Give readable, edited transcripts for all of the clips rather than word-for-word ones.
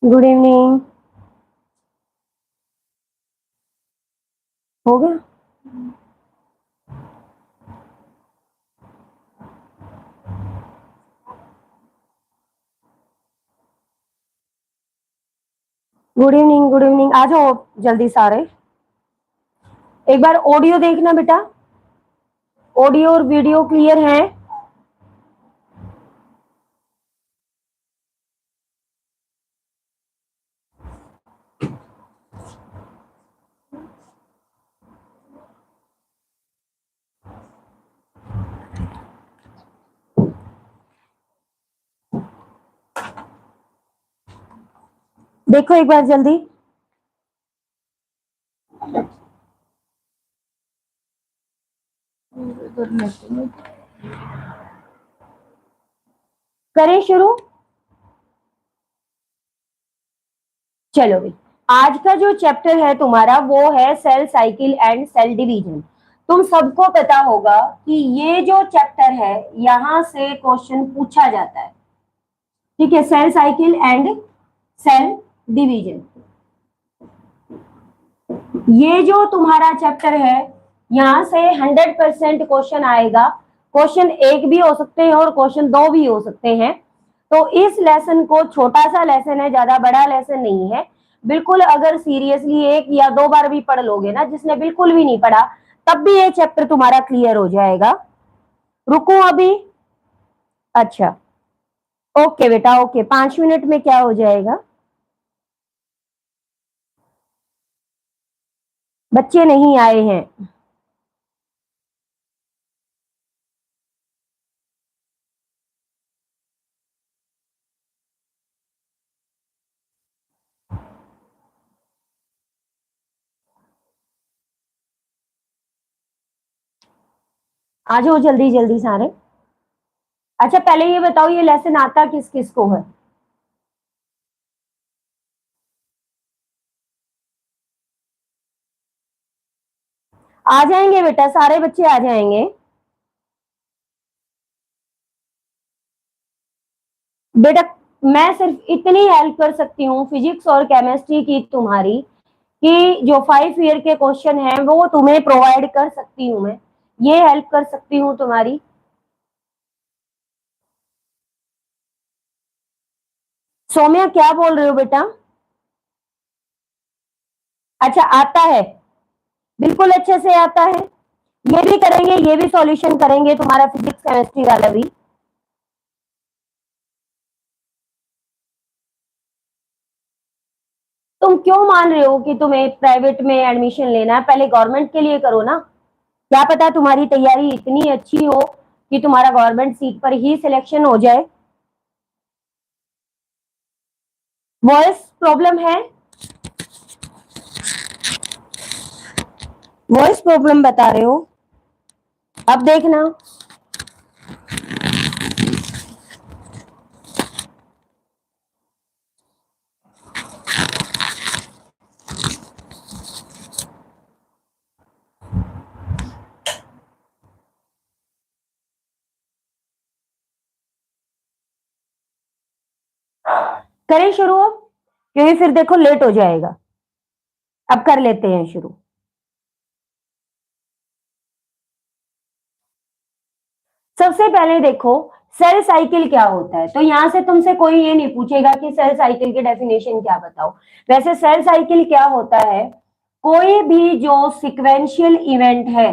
Good evening. हो गया। Good evening, good evening. आ जाओ जल्दी सारे। एक बार ऑडियो देखना बेटा, ऑडियो और वीडियो क्लियर है? देखो एक बार जल्दी। करें शुरू। चलो भी। आज का जो चैप्टर है तुम्हारा वो है cell cycle and cell division. तुम सबको पता होगा कि ये जो चैप्टर है यहां से क्वेश्चन पूछा जाता है। ठीक है, cell cycle and cell division, ये जो तुम्हारा चैप्टर है यहां से 100% क्वेश्चन आएगा। क्वेश्चन एक भी हो सकते हैं और क्वेश्चन दो भी हो सकते हैं। तो इस लेसन को, छोटा सा लेसन है, ज्यादा बड़ा लेसन नहीं है। बिल्कुल अगर सीरियसली एक या दो बार भी पढ़ लोगे ना, जिसने बिल्कुल भी नहीं पढ़ा, तब भी ये चैप्टर तुम्हारा क्लियर हो जाएगा। रुको अभी। अच्छा, ओके बेटा, ओके। 5 मिनट में क्या हो जाएगा? बच्चे नहीं आए हैं। आ जाओ जल्दी जल्दी सारे। अच्छा, पहले ये बताओ ये लेसन आता किस किस को है? आ जाएंगे बेटा, सारे बच्चे आ जाएंगे। बेटा मैं सिर्फ इतनी हेल्प कर सकती हूँ फिजिक्स और केमिस्ट्री की तुम्हारी, कि जो 5 ईयर के क्वेश्चन हैं वो तुम्हें प्रोवाइड कर सकती हूँ मैं। ये हेल्प कर सकती हूँ तुम्हारी। सौम्या क्या बोल रहे हो बेटा? अच्छा, आता है, बिल्कुल अच्छे से आता है। ये भी करेंगे, ये भी सॉल्यूशन करेंगे तुम्हारा फिजिक्स केमिस्ट्री वाला भी। तुम क्यों मान रहे हो कि तुम्हें प्राइवेट में एडमिशन लेना है? पहले गवर्नमेंट के लिए करो ना। क्या पता तुम्हारी तैयारी इतनी अच्छी हो कि तुम्हारा गवर्नमेंट सीट पर ही सिलेक्शन हो जाए। वॉइस प्रॉब्लम है? वॉइस प्रॉब्लम बता रहे हो? अब देखना। करें शुरू अब, क्योंकि फिर देखो लेट हो जाएगा। अब कर लेते हैं शुरू। सबसे पहले देखो, सेल साइकिल क्या होता है। तो यहां से तुमसे कोई ये नहीं पूछेगा कि सेल साइकिल की डेफिनेशन क्या बताओ। वैसे सेल साइकिल क्या होता है? कोई भी जो सिक्वेंशियल इवेंट है,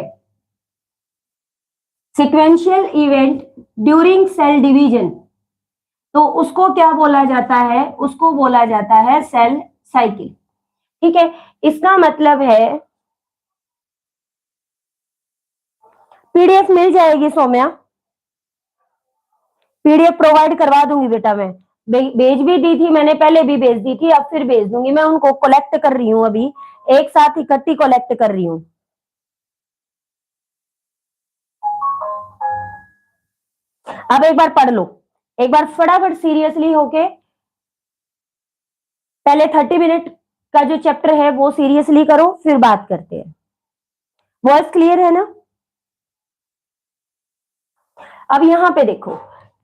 sequential event during cell division, तो उसको क्या बोला जाता है? उसको बोला जाता है सेल साइकिल। ठीक है, इसका मतलब है, पीडीएफ मिल जाएगी सौम्या, पीडीएफ प्रोवाइड करवा दूंगी बेटा मैं। भेज भी दी थी मैंने, पहले भी भेज दी थी, अब फिर भेज दूंगी। मैं उनको कलेक्ट कर रही हूँ अभी, एक साथ इकट्ठी कलेक्ट कर रही हूँ। अब एक बार पढ़ लो, एक बार फटाफट सीरियसली होके। पहले 30 मिनट का जो चैप्टर है वो सीरियसली करो, फिर बात करते हैं। वॉइस क्लियर है ना? अब यहाँ पे देखो,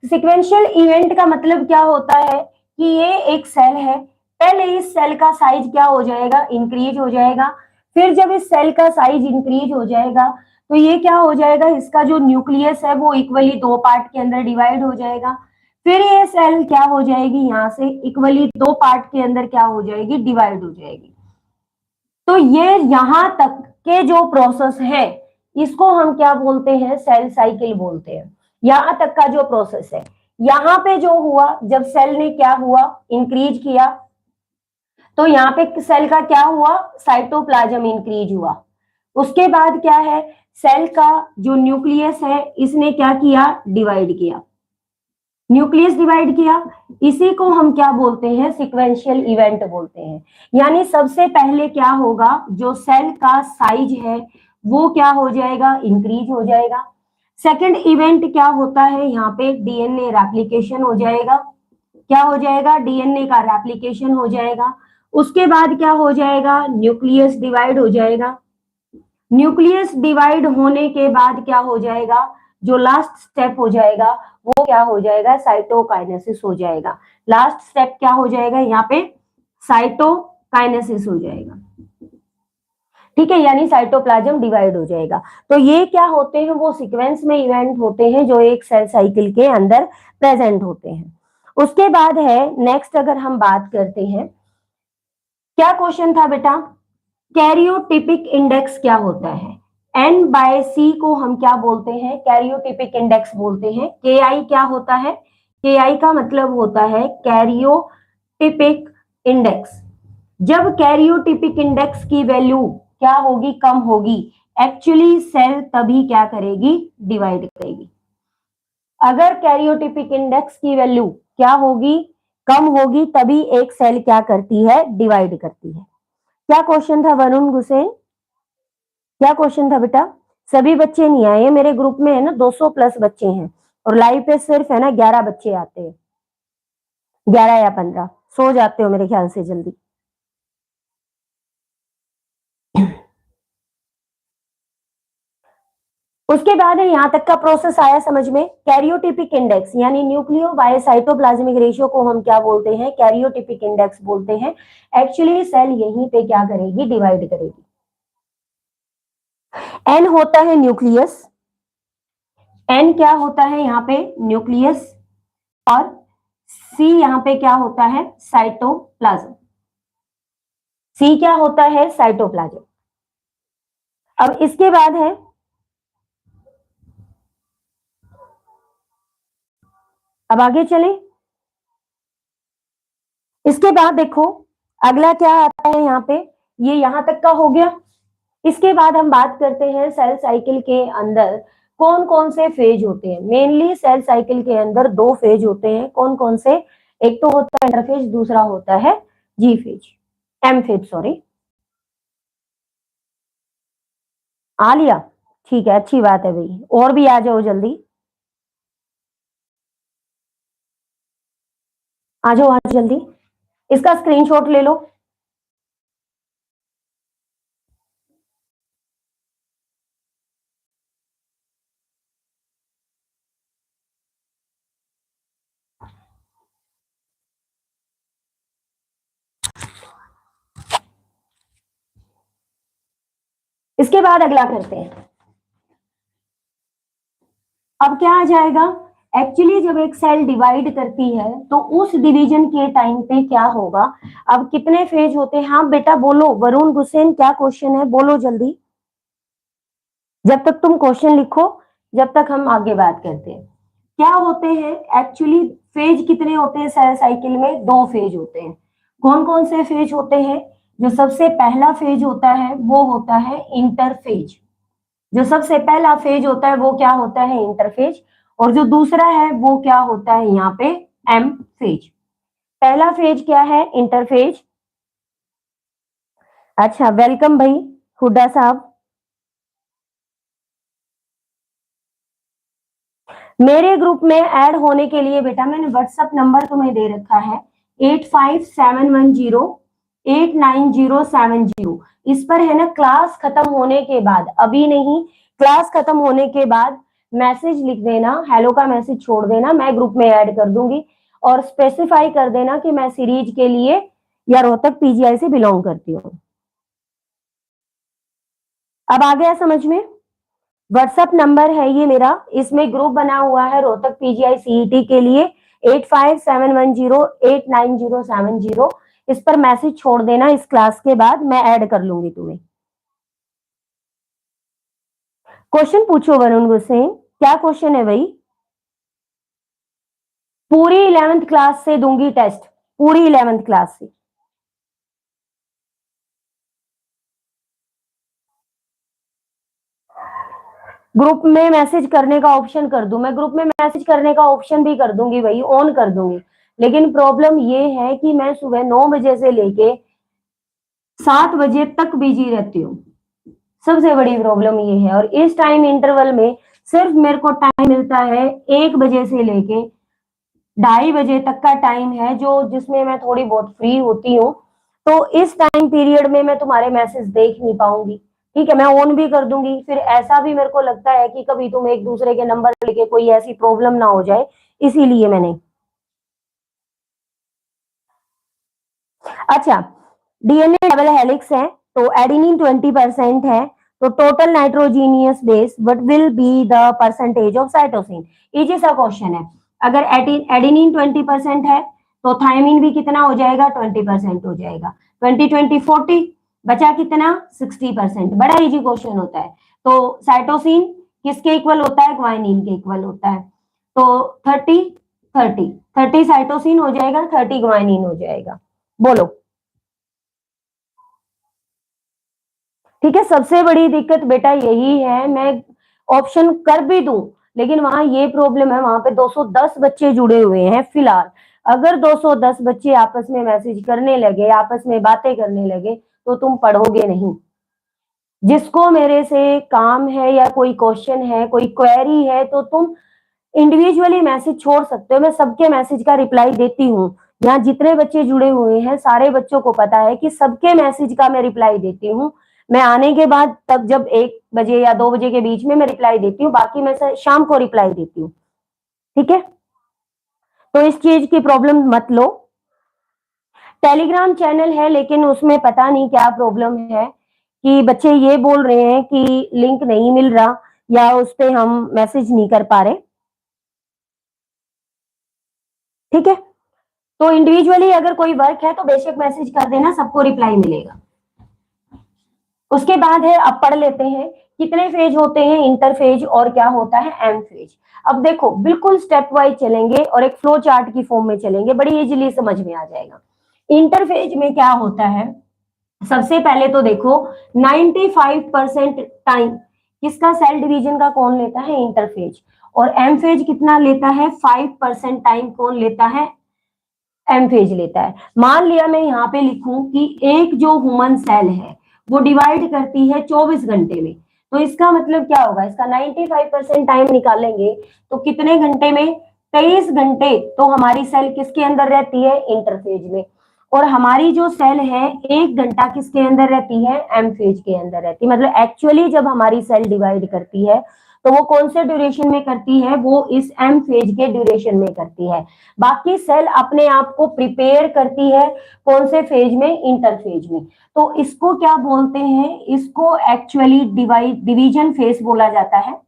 सिक्वेंशियल इवेंट का मतलब क्या होता है कि ये एक सेल है, पहले इस सेल का साइज क्या हो जाएगा, इंक्रीज हो जाएगा। फिर जब इस सेल का साइज इंक्रीज हो जाएगा तो ये क्या हो जाएगा, इसका जो न्यूक्लियस है वो इक्वली दो पार्ट के अंदर डिवाइड हो जाएगा। फिर ये सेल क्या हो जाएगी, यहाँ से इक्वली दो पार्ट के अंदर क्या हो जाएगी, डिवाइड हो जाएगी। तो ये यहां तक के जो प्रोसेस है इसको हम क्या बोलते हैं, सेल साइकिल बोलते हैं। यहां तक का जो प्रोसेस है, यहाँ पे जो हुआ, जब सेल ने क्या हुआ, इंक्रीज किया, तो यहाँ पे सेल का क्या हुआ, साइटोप्लाज्म इंक्रीज हुआ। उसके बाद क्या है, सेल का जो न्यूक्लियस है इसने क्या किया, डिवाइड किया, न्यूक्लियस डिवाइड किया। इसी को हम क्या बोलते हैं, सीक्वेंशियल इवेंट बोलते हैं। यानी सबसे पहले क्या होगा, जो सेल का साइज है वो क्या हो जाएगा, इंक्रीज हो जाएगा। सेकंड इवेंट क्या होता है, यहाँ पे डीएनए रेप्लिकेशन हो जाएगा। क्या हो जाएगा, डीएनए का रेप्लिकेशन हो जाएगा। उसके बाद क्या हो जाएगा, न्यूक्लियस डिवाइड हो जाएगा। न्यूक्लियस डिवाइड होने के बाद क्या हो जाएगा, जो लास्ट स्टेप हो जाएगा वो क्या हो जाएगा, साइटोकाइनेसिस हो जाएगा। लास्ट स्टेप क्या हो जाएगा, यहाँ पे साइटोकाइनेसिस हो जाएगा। ठीक है, यानी साइटोप्लाज्म डिवाइड हो जाएगा। तो ये क्या होते हैं, वो सीक्वेंस में इवेंट होते हैं जो एक सेल साइकिल के अंदर प्रेजेंट होते हैं। उसके बाद है नेक्स्ट, अगर हम बात करते हैं, क्या क्वेश्चन था बेटा, कैरियोटिपिक इंडेक्स क्या होता है। एन बाय सी को हम क्या बोलते हैं, कैरियोटिपिक इंडेक्स बोलते हैं। के आई क्या होता है, के आई का मतलब होता है कैरियोटिपिक इंडेक्स। जब कैरियोटिपिक इंडेक्स की वैल्यू क्या होगी, कम होगी, एक्चुअली सेल तभी क्या करेगी, डिवाइड करेगी। अगर कैरियोटिपिक इंडेक्स की वैल्यू क्या होगी, कम होगी, तभी एक सेल क्या करती है, डिवाइड करती है। क्या क्वेश्चन था वरुण गुसेन, क्या क्वेश्चन था बेटा। सभी बच्चे नहीं आए, मेरे ग्रुप में है ना 200 प्लस बच्चे हैं और लाइव पे सिर्फ है ना 11 बच्चे आते हैं, 11 या 15। सो जाते हो मेरे ख्याल से जल्दी। उसके बाद है, यहां तक का प्रोसेस आया समझ में। कैरियोटिपिक इंडेक्स यानी न्यूक्लियो बायोसाइटोप्लाज्मिक रेशियो को हम क्या बोलते हैं, कैरियोटिपिक इंडेक्स बोलते हैं। एक्चुअली सेल यहीं पे क्या करेगी, डिवाइड करेगी। एन होता है न्यूक्लियस, एन क्या होता है यहाँ पे, न्यूक्लियस, और सी यहाँ पे क्या होता है, साइटोप्लाज्म। सी क्या होता है, साइटोप्लाज्म। अब इसके बाद है, अब आगे चले। इसके बाद देखो अगला क्या आता है यहाँ पे, ये यहां तक का हो गया। इसके बाद हम बात करते हैं सेल साइकिल के अंदर कौन कौन से फेज होते हैं। मेनली सेल साइकिल के अंदर दो फेज होते हैं, कौन कौन से, एक तो होता है इंटरफेज, दूसरा होता है जी फेज, एम फेज सॉरी। आ लिया, ठीक है, अच्छी बात है भाई, और भी आ जाओ जल्दी, आ जाओ आज जल्दी, इसका स्क्रीनशॉट ले लो। इसके बाद अगला करते हैं। अब क्या आ जाएगा, एक्चुअली जब एक सेल डिवाइड करती है तो उस डिवीजन के टाइम पे क्या होगा, अब कितने फेज होते हैं। हाँ बेटा बोलो, वरुण गुसेन क्या क्वेश्चन है, बोलो जल्दी, जब तक तुम क्वेश्चन लिखो जब तक हम आगे बात करते हैं। क्या होते हैं एक्चुअली, फेज कितने होते हैं सेल साइकिल में, दो फेज होते हैं। कौन कौन से फेज होते हैं, जो सबसे पहला फेज होता है वो होता है इंटरफेज। जो सबसे पहला फेज होता है वो क्या होता है, इंटरफेज। और जो दूसरा है वो क्या होता है यहाँ पे, एम फेज। पहला फेज क्या है, इंटरफेज। अच्छा वेलकम भाई हुड्डा साहब। मेरे ग्रुप में ऐड होने के लिए बेटा मैंने व्हाट्सएप नंबर तुम्हें दे रखा है 8571089070। इस पर है ना, क्लास खत्म होने के बाद, अभी नहीं, क्लास खत्म होने के बाद मैसेज लिख देना, हेलो का मैसेज छोड़ देना, मैं ग्रुप में ऐड कर दूंगी। और स्पेसिफाई कर देना कि मैं सीरीज के लिए या रोहतक पीजीआई से बिलोंग करती हो। अब आ गया समझ में। व्हाट्सएप नंबर है ये मेरा, इसमें ग्रुप बना हुआ है रोहतक पीजीआई सीईटी के लिए 8571089070। इस पर मैसेज छोड़ देना, इस क्लास के बाद मैं ऐड कर लूंगी तुम्हें। क्वेश्चन पूछो वरुण गुसेन, क्या क्वेश्चन है भाई? पूरी 11th क्लास से दूंगी टेस्ट, पूरी 11th क्लास से। ग्रुप में मैसेज करने का ऑप्शन कर दूं? मैं ग्रुप में मैसेज करने का ऑप्शन भी कर दूंगी भाई, ऑन कर दूंगी। लेकिन प्रॉब्लम ये है कि मैं सुबह 9 बजे से लेके 7 बजे तक बिजी रहती हूँ, सबसे बड़ी प्रॉब्लम ये है। और इस टाइम इंटरवल में सिर्फ मेरे को टाइम मिलता है 1 बजे से लेके 2:30 बजे तक का टाइम है, जो जिसमें मैं थोड़ी बहुत फ्री होती हूँ। तो इस टाइम पीरियड में मैं तुम्हारे मैसेज देख नहीं पाऊंगी। ठीक है, मैं ऑन भी कर दूंगी, फिर ऐसा भी मेरे को लगता है कि कभी तुम एक दूसरे के नंबर लेके कोई ऐसी प्रॉब्लम ना हो जाए, इसीलिए मैंने। अच्छा, डीएनए डबल हेलिक्स है तो एडेनिन 20% है, तो total nitrogenous base what will be the percentage of cytosine? Easy सा क्वेश्चन है। अगर एडेनिन 20% है तो थायमिन भी कितना हो जाएगा? 20% हो जाएगा। 20 20 40 बचा कितना? 60%। बड़ा इजी क्वेश्चन होता है। तो साइटोसिन किसके इक्वल होता है? ग्वाइनिन के इक्वल होता है। तो 30 साइटोसिन हो जाएगा, 30 ग्वाइनिन हो जाएगा। बोलो। ठीक है, सबसे बड़ी दिक्कत बेटा यही है, मैं ऑप्शन कर भी दूं लेकिन वहां ये प्रॉब्लम है, वहां पे 210 बच्चे जुड़े हुए हैं फिलहाल। अगर 210 बच्चे आपस में मैसेज करने लगे, आपस में बातें करने लगे, तो तुम पढ़ोगे नहीं। जिसको मेरे से काम है या कोई क्वेश्चन है, कोई क्वेरी है, तो तुम इंडिविजुअली मैसेज छोड़ सकते हो। मैं सबके मैसेज का रिप्लाई देती हूँ। यहाँ जितने बच्चे जुड़े हुए हैं सारे बच्चों को पता है कि सबके मैसेज का मैं रिप्लाई देती हूँ। मैं आने के बाद तब जब 1 बजे या 2 बजे के बीच में मैं रिप्लाई देती हूँ, बाकी मैं शाम को रिप्लाई देती हूँ। ठीक है, तो इस चीज की प्रॉब्लम मत लो। टेलीग्राम चैनल है लेकिन उसमें पता नहीं क्या प्रॉब्लम है कि बच्चे ये बोल रहे हैं कि लिंक नहीं मिल रहा या उस पर हम मैसेज नहीं कर पा रहे। ठीक है, तो इंडिविजुअली अगर कोई वर्क है तो बेशक मैसेज कर देना, सबको रिप्लाई मिलेगा। उसके बाद है, अब पढ़ लेते हैं कितने फेज होते हैं इंटरफेज और क्या होता है एम फेज। अब देखो बिल्कुल स्टेप वाइज चलेंगे और एक फ्लो चार्ट की फॉर्म में चलेंगे, बड़ी इजीली समझ में आ जाएगा। इंटरफेज में क्या होता है, सबसे पहले तो देखो 95% टाइम किसका सेल डिवीजन का कौन लेता है? इंटरफेज। और एम फेज कितना लेता है? 5% टाइम कौन लेता है? एम फेज लेता है। मान लिया मैं यहाँ पे लिखूं कि एक जो ह्यूमन सेल है वो डिवाइड करती है 24 घंटे में, तो इसका मतलब क्या होगा? इसका 95% टाइम निकालेंगे तो कितने घंटे में? 23 घंटे तो हमारी सेल किसके अंदर रहती है? इंटरफेज में। और हमारी जो सेल है 1 घंटा किसके अंदर रहती है? एम फेज के अंदर रहती है। मतलब एक्चुअली जब हमारी सेल डिवाइड करती है तो वो कौन से ड्यूरेशन में करती है? वो इस एम फेज के ड्यूरेशन में करती है। बाकी सेल अपने आप को प्रिपेयर करती है कौन से फेज में? इंटरफेज में। तो इसको क्या बोलते हैं? इसको एक्चुअली डिवीजन फेज बोला जाता है।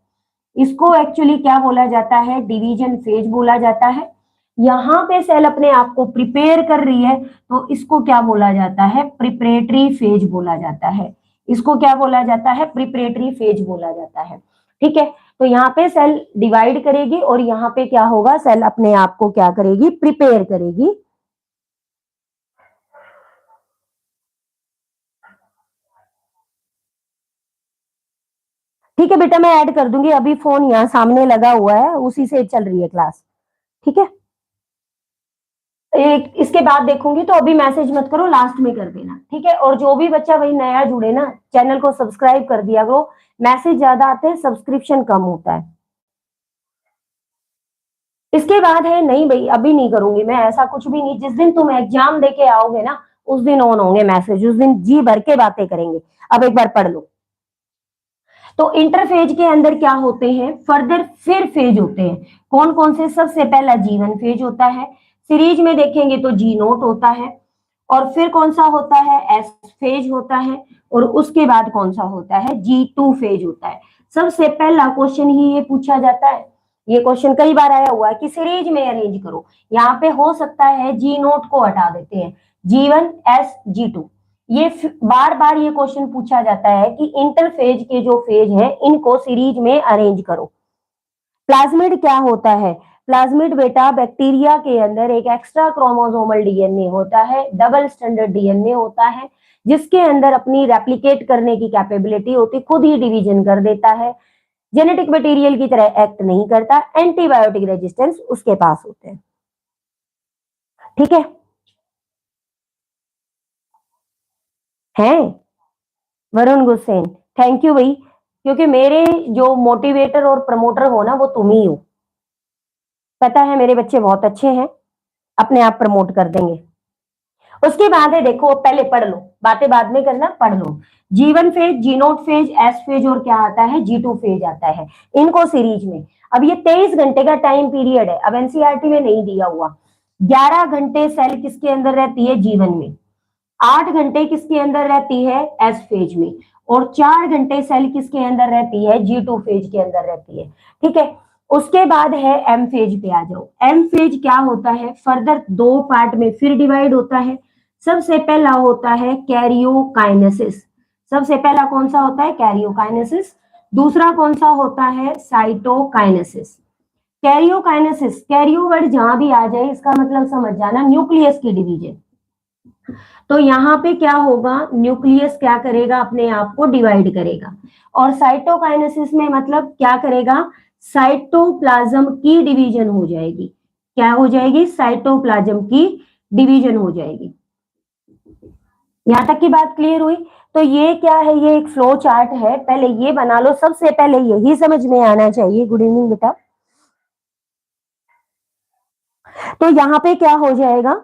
इसको एक्चुअली क्या बोला जाता है? डिवीजन फेज बोला जाता है। यहाँ पे सेल अपने आप को प्रिपेयर कर रही है तो इसको क्या बोला जाता है? प्रिपरेटरी फेज बोला जाता है। इसको क्या बोला जाता है? प्रिपरेटरी फेज बोला जाता है। ठीक है, तो यहाँ पे सेल डिवाइड करेगी और यहाँ पे क्या होगा? सेल अपने आप को क्या करेगी? प्रिपेयर करेगी। ठीक है बेटा, मैं ऐड कर दूंगी, अभी फोन यहाँ सामने लगा हुआ है, उसी से चल रही है क्लास। ठीक है, एक इसके बाद देखूंगी, तो अभी मैसेज मत करो, लास्ट में कर देना। ठीक है, और जो भी बच्चा वही नया जुड़े ना, चैनल को सब्सक्राइब कर दिया करो। मैसेज ज्यादा आते हैं, सब्सक्रिप्शन कम होता है। इसके बाद है, नहीं भाई अभी नहीं करूंगी मैं, ऐसा कुछ भी नहीं। जिस दिन तुम एग्जाम देके आओगे ना उस दिन ऑन होंगे मैसेज, उस दिन जी भर के बातें करेंगे। अब एक बार पढ़ लो। तो इंटरफेज के अंदर क्या होते हैं? फर्दर फिर फेज होते हैं। कौन कौन से? सबसे पहला G1 फेज होता है। सीरीज में देखेंगे तो G0 होता है। और फिर कौन सा होता है, एस फेज होता है, और उसके बाद कौन सा होता है, G2 फेज होता है। सबसे पहला क्वेश्चन ही ये पूछा जाता है, ये क्वेश्चन कई बार आया हुआ है कि सीरीज में अरेंज करो। यहाँ पे हो सकता है G0 को हटा देते हैं, G1 S G2। ये बार बार ये क्वेश्चन पूछा जाता है कि इंटरफेज के जो फेज है इनको सीरीज में अरेंज करो। प्लाज्मिड क्या होता है, प्लाज्मिड बेटा बैक्टीरिया के अंदर एक एक्स्ट्रा क्रोमोसोमल डीएनए होता है, डबल स्टैंडर्ड डीएनए होता है, जिसके अंदर अपनी रेप्लिकेट करने की कैपेबिलिटी होती, खुद ही डिवीजन कर देता है, जेनेटिक मटेरियल की तरह एक्ट नहीं करता, एंटीबायोटिक रेजिस्टेंस उसके पास होते हैं। ठीक है वरुण गुसेन, थैंक यू भाई, क्योंकि मेरे जो मोटिवेटर और प्रमोटर हो ना वो तुम ही हो। पता है मेरे बच्चे बहुत अच्छे हैं, अपने आप प्रमोट कर देंगे। उसके बाद है, देखो पहले पढ़ लो, बातें बाद में करना, पढ़ लो। G1 phase, G0 phase, S phase और क्या आता है, G2 फेज आता है, इनको सीरीज में। अब ये 23 घंटे का टाइम पीरियड है, अब एनसीईआरटी में नहीं दिया हुआ। 11 घंटे सेल किसके अंदर रहती है, G1 में, 8 घंटे किसके अंदर रहती है, S फेज में, और 4 घंटे सेल किसके अंदर रहती है, G2 फेज के अंदर रहती है। ठीक है, उसके बाद है M फेज पे आ जाओ। M फेज क्या होता है, फर्दर 2 पार्ट में फिर डिवाइड होता है। सबसे पहला होता है कैरियोकाइनेसिस, सबसे पहला कौन सा होता है, कैरियोकाइनेसिस। दूसरा कौन सा होता है, साइटोकाइनेसिस। कैरियोकाइनेसिस, कैरियो वर्ड जहां भी आ जाए इसका मतलब समझ जाना, न्यूक्लियस की डिवीजन। तो यहाँ पे क्या होगा, न्यूक्लियस क्या करेगा, अपने आप को डिवाइड करेगा। और साइटोकाइनेसिस में मतलब क्या करेगा, साइटोप्लाज्म की डिवीजन हो जाएगी। क्या हो जाएगी, साइटोप्लाज्म की डिवीजन हो जाएगी। यहां तक की बात क्लियर हुई। तो ये क्या है, ये एक फ्लो चार्ट है, पहले ये बना लो, सबसे पहले यही समझ में आना चाहिए। गुड इवनिंग बेटा। तो यहाँ पे क्या हो जाएगा,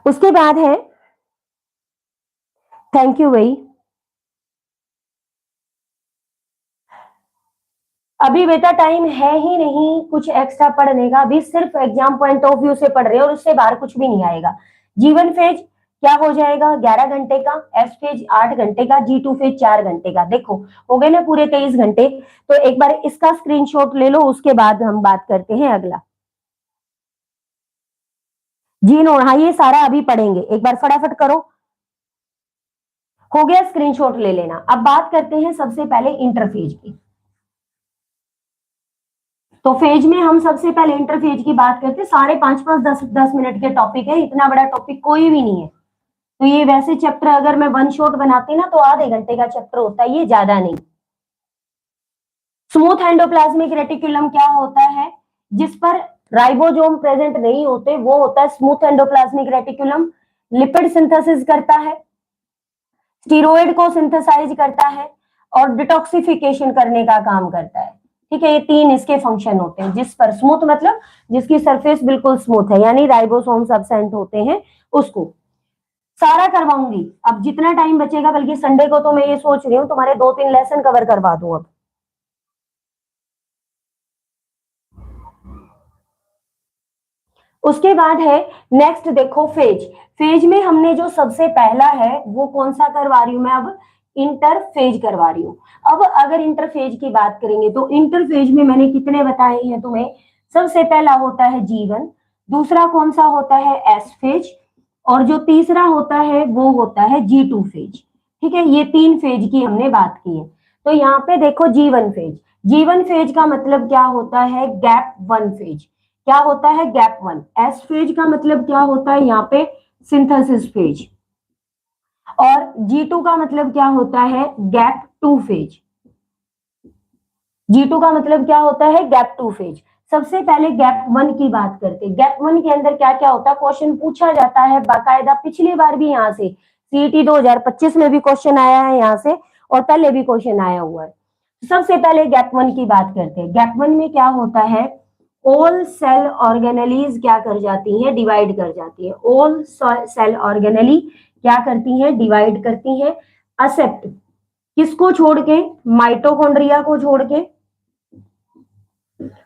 उसके बाद है, थैंक यू भाई। अभी बेटा टाइम है ही नहीं कुछ एक्स्ट्रा पढ़ने का, अभी सिर्फ एग्जाम पॉइंट ऑफ व्यू से पढ़ रहे हो और उससे बाहर कुछ भी नहीं आएगा। G1 फेज क्या हो जाएगा, 11 घंटे का, S फेज 8 घंटे का, G2 फेज 4 घंटे का। देखो हो गए ना पूरे 23 घंटे। तो एक बार इसका स्क्रीनशॉट ले लो, उसके बाद हम बात करते हैं अगला। जी नो, हाँ ये सारा अभी पढ़ेंगे, एक बार फटाफट करो। हो गया, स्क्रीनशॉट ले लेना। अब बात करते हैं सबसे पहले इंटरफेज की। तो फेज में हम सबसे पहले इंटरफेज की बात करते हैं, सारे 5-5 10-10 मिनट के टॉपिक है, इतना बड़ा टॉपिक कोई भी नहीं है। तो ये वैसे चैप्टर अगर मैं वन शॉट बनाती ना तो आधे घंटे का चैप्टर होता है, ये ज्यादा नहीं। स्मूथ एंडोप्लाज्मिक रेटिकुलम क्या होता है, जिस पर राइबोसोम प्रेजेंट नहीं होते, वो होता है smooth endoplasmic reticulum. Lipid synthesis करता है, स्टीरोइड को सिंथेसाइज करता है, और डिटॉक्सिफिकेशन करने का काम करता है। ठीक है, ये 3 इसके फंक्शन होते हैं। जिस पर स्मूथ मतलब जिसकी सरफेस बिल्कुल स्मूथ है, यानी राइबोसोम्स एब्सेंट होते हैं, उसको सारा करवाऊंगी। अब जितना टाइम बचेगा, बल्कि संडे को तो मैं ये सोच रही हूँ तुम्हारे 2-3 लेसन कवर करवा दूं। अब उसके बाद है नेक्स्ट, देखो फेज। फेज में हमने जो सबसे पहला है वो कौन सा करवा रही हूं मैं, अब इंटरफेज करवा रही हूं। अब अगर इंटरफेज की बात करेंगे तो इंटरफेज में मैंने कितने बताए हैं तुम्हें, सबसे पहला होता है G1, दूसरा कौन सा होता है, S फेज, और जो तीसरा होता है वो होता है G2 फेज। ठीक है, ये 3 फेज की हमने बात की है। तो यहाँ पे देखो G1 फेज, G1 फेज का मतलब क्या होता है, गैप 1 फेज। क्या होता है, गैप 1। एस फेज का मतलब क्या होता है, यहाँ पे सिंथेसिस फेज। और G2 का मतलब क्या होता है, गैप 2 फेज। G2 का मतलब क्या होता है, गैप 2 फेज। सबसे पहले गैप 1 की बात करते हैं। गैप 1 के अंदर क्या क्या होता है, क्वेश्चन पूछा जाता है बाकायदा, पिछली बार भी यहाँ से सीईटी 2025 में भी क्वेश्चन आया है यहाँ से, और पहले भी क्वेश्चन आया हुआ है। सबसे पहले गैप 1 की बात करते हैं। गैप 1 में क्या होता है, ऑल सेल ऑर्गेनेलीज क्या कर जाती हैं, डिवाइड कर जाती है। ऑल सेल ऑर्गेनेली क्या करती हैं, डिवाइड करती हैं। एक्सेप्ट किसको छोड़ के, माइटोकॉन्ड्रिया को छोड़ के,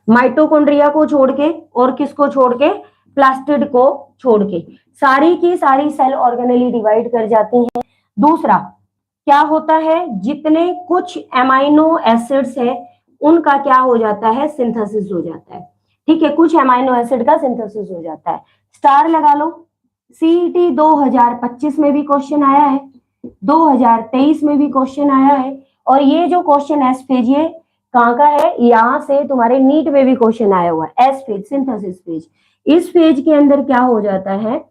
माइटोकॉन्ड्रिया को छोड़ के, और किसको छोड़ के, प्लास्टिड को छोड़ के, सारी की सारी सेल ऑर्गेनली डिवाइड कर जाती हैं। दूसरा क्या होता है, जितने कुछ एमाइनो एसिड्स है उनका क्या हो जाता है, सिंथेसिस हो जाता है। ठीक है, कुछ एमाइनो एसिड का सिंथेसिस हो जाता है। स्टार लगा लो। सीईटी 2025 में भी क्वेश्चन आया है, 2023 में भी क्वेश्चन आया है, और ये जो क्वेश्चन एस फेज ये कहाँ का है, यहाँ से तुम्हारे नीट में भी क्वेश्चन आया हुआ है, एस फेज, सिंथेसिस फेज। इस फेज के अंदर क्या हो जाता है,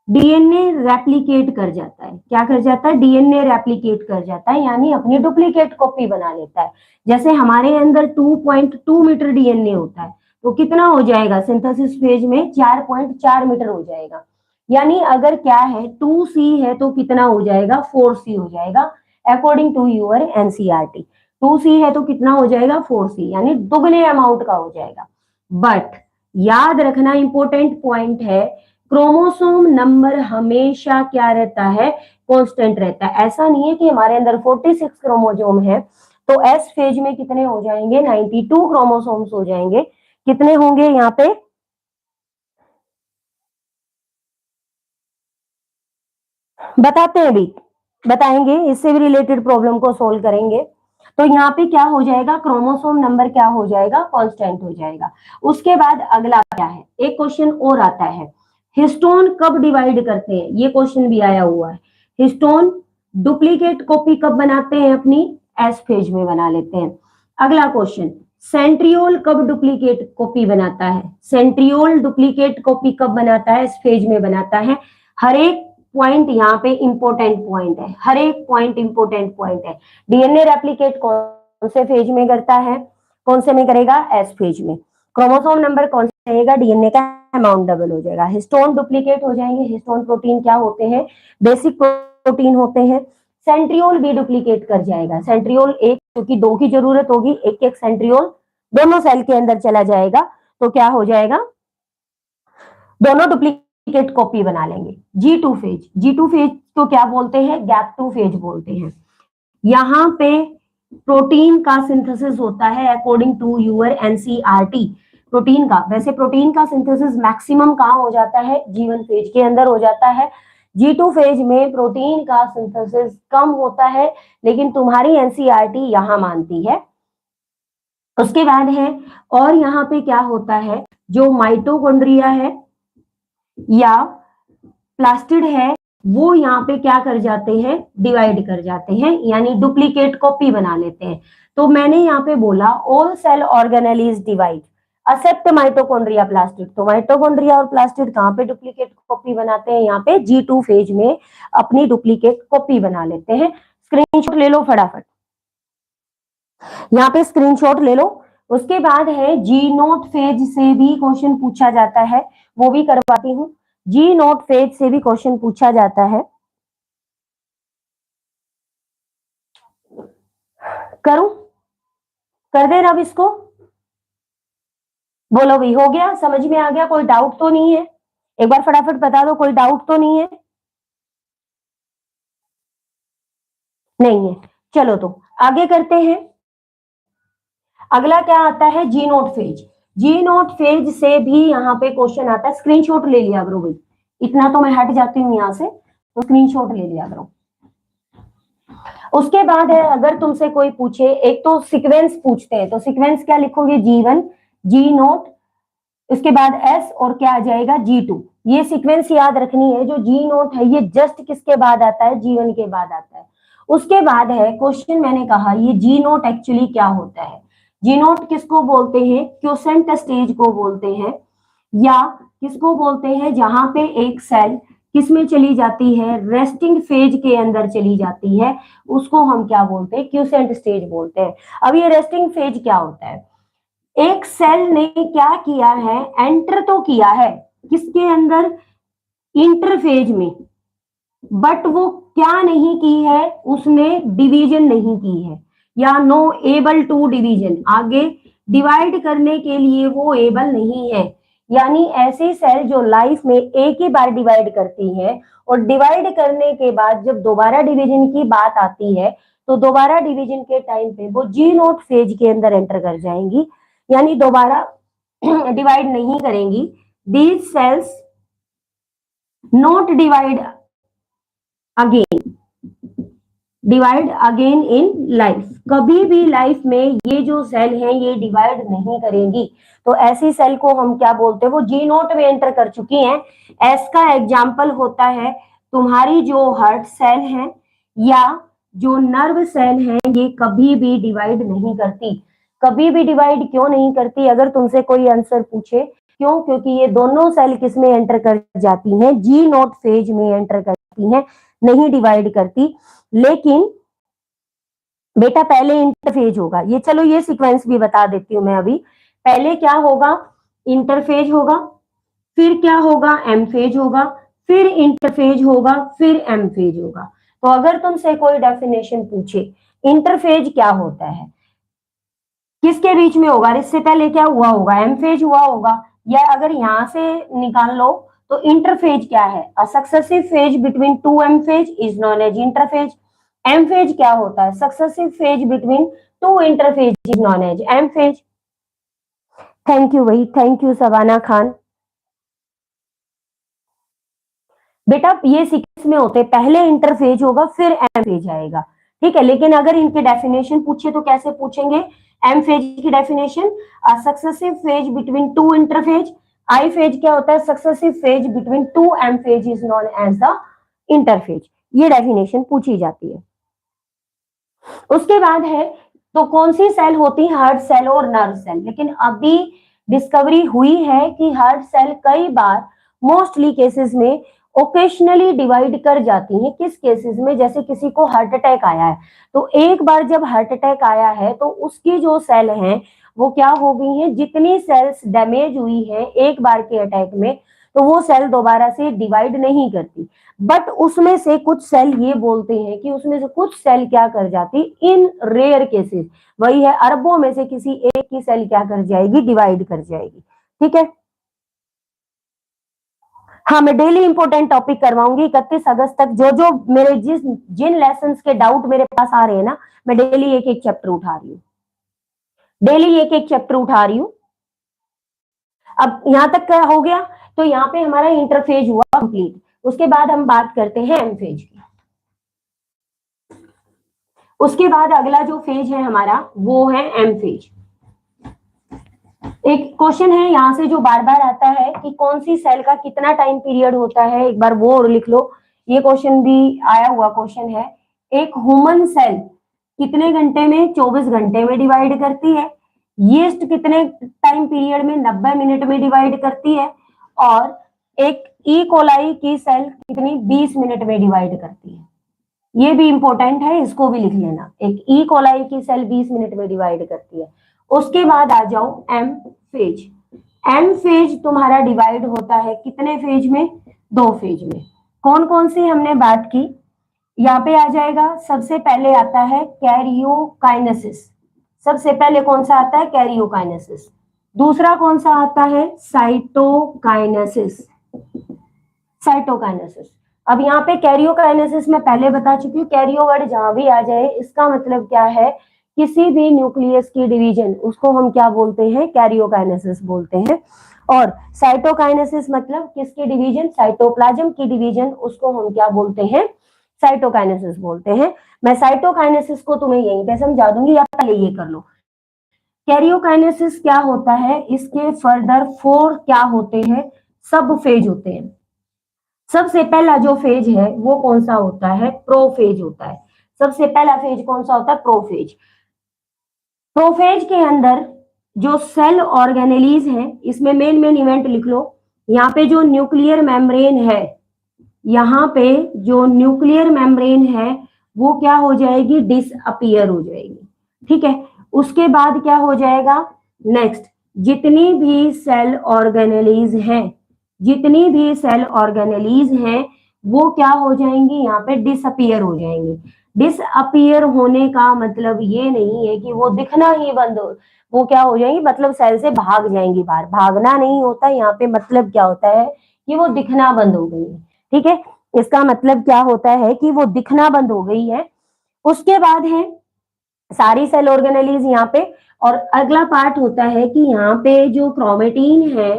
डीएनए रेप्लिकेट कर जाता है। क्या कर जाता है, डीएनए रेप्लिकेट कर जाता है, यानी अपनी डुप्लीकेट कॉपी बना लेता है। जैसे हमारे अंदर 2.2 मीटर डीएनए होता है, तो कितना हो जाएगा सिंथेसिस फेज में, 4.4 मीटर हो जाएगा। यानी अगर क्या है 2C है तो कितना हो जाएगा, 4C हो जाएगा, according to your NCERT. 2C है तो कितना हो जाएगा, 4C, यानी दुगने अमाउंट का हो जाएगा। बट याद रखना इंपॉर्टेंट पॉइंट है, क्रोमोसोम नंबर हमेशा क्या रहता है, कांस्टेंट रहता है। ऐसा नहीं है कि हमारे अंदर 46 क्रोमोसोम है तो एस फेज में कितने हो जाएंगे, 92 क्रोमोसोम्स हो जाएंगे। कितने होंगे यहाँ पे, बताते हैं अभी, बताएंगे, इससे भी रिलेटेड प्रॉब्लम को सोल्व करेंगे। तो यहाँ पे क्या हो जाएगा, क्रोमोसोम नंबर क्या हो जाएगा, कांस्टेंट हो जाएगा। उसके बाद अगला क्या है, एक क्वेश्चन और आता है, हिस्टोन कब डिवाइड करते हैं, ये क्वेश्चन भी आया हुआ है। हिस्टोन डुप्लीकेट कॉपी कब बनाते हैं, अपनी एस फेज में बना लेते हैं। अगला क्वेश्चन, सेंट्रियोल कब डुप्लीकेट कॉपी बनाता है, सेंट्रियोल डुप्लीकेट कॉपी कब बनाता है, इस फेज में बनाता है। हर एक पॉइंट यहाँ पे इंपॉर्टेंट पॉइंट है, हर एक पॉइंट इंपॉर्टेंट पॉइंट है। डीएनए रेप्लिकेट कौन से फेज में करता है, कौन से में करेगा, एस फेज में। क्रोमोसोम नंबर कौन सा रहेगा, डीएनए का अमाउंट डबल हो जाएगा। हिस्टोन डुप्लीकेट हो जाएंगे, हिस्टोन प्रोटीन क्या होते हैं, बेसिक प्रोटीन होते हैं। सेंट्रियोल भी डुप्लीकेट कर जाएगा, सेंट्रियोल एक, क्योंकि दो की जरूरत होगी, एक एक सेंट्रियोल दोनों सेल के अंदर चला जाएगा, तो क्या हो जाएगा, दोनों डुप्लीकेट कॉपी बना लेंगे। G2 फेज, G2 फेज को क्या बोलते हैं, गैप 2 फेज बोलते हैं। यहाँ पे प्रोटीन का सिंथेसिस होता है according to your NCERT. Protein का, वैसे प्रोटीन का सिंथेसिस मैक्सिमम कहाँ हो जाता है, G1 फेज के अंदर हो जाता है। G2 फेज में प्रोटीन का सिंथेसिस कम होता है, लेकिन तुम्हारी एनसीईआरटी यहाँ मानती है। उसके बाद है, और यहाँ पे क्या होता है, जो माइटोकॉन्ड्रिया है या प्लास्टिड है, वो यहाँ पे क्या कर जाते हैं, डिवाइड कर जाते हैं, यानी डुप्लीकेट कॉपी बना लेते हैं। तो मैंने यहाँ पे बोला all cell organelles divide except mitochondria plastid. तो माइटोकॉन्ड्रिया और प्लास्टिड कहाँ पे डुप्लीकेट कॉपी बनाते हैं, यहाँ पे G2 फेज में अपनी डुप्लीकेट कॉपी बना लेते हैं। स्क्रीनशॉट ले लो फटाफट, यहाँ पे स्क्रीनशॉट ले लो। उसके बाद है G0 फेज से भी क्वेश्चन पूछा जाता है, वो भी करवाती हूँ। G0 फेज से भी क्वेश्चन पूछा जाता है, करूं, कर दे रब इसको, बोलो भी हो गया, समझ में आ गया, कोई डाउट तो नहीं है, एक बार फटाफट बता दो, कोई डाउट तो नहीं है, नहीं है। चलो तो आगे करते हैं। अगला क्या आता है, G0 फेज। G0 फेज से भी यहाँ पे क्वेश्चन आता है, स्क्रीनशॉट ले लिया करो भाई, इतना तो मैं हट जाती हूँ यहाँ से, तो स्क्रीनशॉट ले लिया करो। उसके बाद है, अगर तुमसे कोई पूछे, एक तो सीक्वेंस पूछते हैं, तो सीक्वेंस क्या लिखोगे, G1, G0, इसके बाद S, और क्या आ जाएगा, G2। ये सीक्वेंस याद रखनी है। जो G0 है ये जस्ट किसके बाद आता है, G1 के बाद आता है। उसके बाद है क्वेश्चन, मैंने कहा ये G0 एक्चुअली क्या होता है, G0 किसको बोलते हैं, क्योसेंट स्टेज को बोलते हैं, या किसको बोलते हैं, जहां पे एक सेल किसमें चली जाती है, रेस्टिंग फेज के अंदर चली जाती है, उसको हम क्या बोलते हैं, क्यूसेंट स्टेज बोलते हैं। अब ये रेस्टिंग फेज क्या होता है, एक सेल ने क्या किया है, एंटर तो किया है किसके अंदर, इंटरफेज में, बट वो क्या नहीं की है, उसने डिवीजन नहीं की है, या नो एबल टू डिवीजन, आगे डिवाइड करने के लिए वो एबल नहीं है। यानी ऐसी सेल जो लाइफ में एक ही बार डिवाइड करती है, और डिवाइड करने के बाद जब दोबारा डिवीजन की बात आती है, तो दोबारा डिवीजन के टाइम पे वो G0 फेज के अंदर एंटर कर जाएंगी, यानी दोबारा डिवाइड नहीं करेंगी, these cells not divide again in life। कभी भी लाइफ में ये जो सेल हैं ये डिवाइड नहीं करेंगी। तो ऐसी सेल को हम क्या बोलते हैं, वो जी नोट में एंटर कर चुकी हैं। एस का एग्जाम्पल होता है तुम्हारी जो हार्ट सेल है या जो नर्व सेल है, ये कभी भी डिवाइड नहीं करती। कभी भी डिवाइड क्यों नहीं करती? अगर तुमसे कोई आंसर पूछे क्यों, क्योंकि ये दोनों सेल किस में एंटर कर जाती हैं, जी नोट फेज में एंटर करती हैं, नहीं डिवाइड करती। लेकिन बेटा पहले इंटरफेज होगा, ये चलो ये सीक्वेंस भी बता देती हूं मैं अभी। पहले क्या होगा, इंटरफेज होगा, फिर क्या होगा, एम फेज होगा, फिर इंटरफेज होगा, फिर एम फेज होगा। तो अगर तुमसे कोई डेफिनेशन पूछे इंटरफेज क्या होता है, किसके बीच में होगा, इससे पहले क्या हुआ होगा, एम फेज हुआ होगा। या अगर यहां से निकाल लो तो इंटरफेज क्या है, a successive phase between two M phase is known as interphase. M phase क्या होता है, successive phase between two interphase is known as M phase. Thank you भाई, थैंक यू सबाना खान। बेटा ये सीक्वेंस में होते, पहले इंटरफेज होगा फिर एम फेज आएगा, ठीक है। लेकिन अगर इनके डेफिनेशन पूछे तो कैसे पूछेंगे, एम फेज की definition, a successive phase between two interphase. I phase क्या होता है, successive phase between two M phase is known as the interphase. ये डेफिनेशन पूछी जाती है। उसके बाद है तो कौन सी सेल होती है, हार्ट सेल और नर्व सेल। लेकिन अभी डिस्कवरी हुई है कि हार्ट सेल कई बार मोस्टली केसेस में ओकेशनली डिवाइड कर जाती हैं। किस केसेस में, जैसे किसी को हार्ट अटैक आया है, तो एक बार जब हार्ट अटैक आया है तो उसकी जो सेल हैं वो क्या हो गई हैं, जितनी सेल्स डैमेज हुई है एक बार के अटैक में, तो वो सेल दोबारा से डिवाइड नहीं करती। बट उसमें से कुछ सेल, ये बोलते हैं कि उसमें से कुछ सेल क्या कर जाती, इन रेयर केसेस, वही है अरबों में से किसी एक की सेल क्या कर जाएगी, डिवाइड कर जाएगी, ठीक है। हाँ, मैं डेली इंपॉर्टेंट टॉपिक करवाऊंगी 31 अगस्त तक। जो जो मेरे जिन लेसन्स के डाउट मेरे पास आ रहे हैं ना, मैं डेली एक एक चैप्टर उठा रही हूँ, डेली एक एक चैप्टर उठा रही हूँ। अब यहां तक क्या हो गया, तो यहाँ पे हमारा इंटरफेज हुआ कंप्लीट। उसके बाद हम बात करते हैं एम फेज की। उसके बाद अगला जो फेज है हमारा वो है एम फेज। एक क्वेश्चन है यहाँ से जो बार बार आता है कि कौन सी सेल का कितना टाइम पीरियड होता है, एक बार वो और लिख लो। ये क्वेश्चन भी आया हुआ क्वेश्चन है। एक ह्यूमन सेल कितने घंटे में, 24 घंटे में डिवाइड करती है। यीस्ट कितने टाइम पीरियड में, 90 मिनट में डिवाइड करती है। और एक ई कोलाई की सेल कितनी, 20 मिनट में डिवाइड करती है। ये भी इंपॉर्टेंट है, इसको भी लिख लेना। एक ई कोलाई की सेल 20 मिनट में डिवाइड करती है। उसके बाद आ जाओ एम फेज। एम फेज तुम्हारा डिवाइड होता है कितने फेज में, 2 फेज में। कौन कौन सी हमने बात की, यहाँ पे आ जाएगा। सबसे पहले आता है कैरियोकाइनेसिस। सबसे पहले कौन सा आता है, कैरियोकाइनेसिस। दूसरा कौन सा आता है, साइटोकाइनेसिस। साइटोकाइनेसिस। अब यहाँ पे कैरियोकाइनेसिस में पहले बता चुकी हूँ, कैरियो वर्ड जहां भी आ जाए इसका मतलब क्या है, किसी भी न्यूक्लियस की डिवीजन, उसको हम क्या बोलते हैं, कैरियोकाइनेसिस बोलते हैं। और साइटोकाइनेसिस मतलब किसकी डिवीजन, साइटोप्लाज्म की डिवीजन, उसको हम क्या बोलते हैं, साइटोकाइनेसिस बोलते हैं। मैं साइटोकाइनेसिस को तुम्हें यहीं पे समझा दूंगी, या पहले ये कर लो। कैरियोकाइनेसिस क्या होता है, इसके फर्दर 4 क्या होते हैं, सब फेज होते हैं। सबसे पहला जो फेज है वो कौन सा होता है, प्रोफेज होता है। सबसे पहला फेज कौन सा होता है, प्रोफेज। प्रोफेज के अंदर जो सेल ऑर्गेनेलीज है, इसमें मेन मेन इवेंट लिख लो। यहाँ पे जो न्यूक्लियर मेम्ब्रेन है, यहाँ पे जो न्यूक्लियर मेम्ब्रेन है वो क्या हो जाएगी, डिसअपियर हो जाएगी, ठीक है। उसके बाद क्या हो जाएगा, नेक्स्ट जितनी भी सेल ऑर्गेनेलीज हैं, जितनी भी सेल ऑर्गेनेलीज हैं वो क्या हो जाएंगी, यहाँ पे डिसअपियर हो जाएंगी। डिसअपियर होने का मतलब ये नहीं है कि वो दिखना ही बंद हो, वो क्या हो जाएंगी, मतलब सेल से भाग जाएंगी बाहर। भागना नहीं होता यहाँ पे, मतलब क्या होता है कि वो दिखना बंद हो गई है, ठीक है। इसका मतलब क्या होता है कि वो दिखना बंद हो गई है। उसके बाद है सारी सेल ऑर्गेनेलीज यहाँ पे। और अगला पार्ट होता है कि यहाँ पे जो क्रोमेटिन है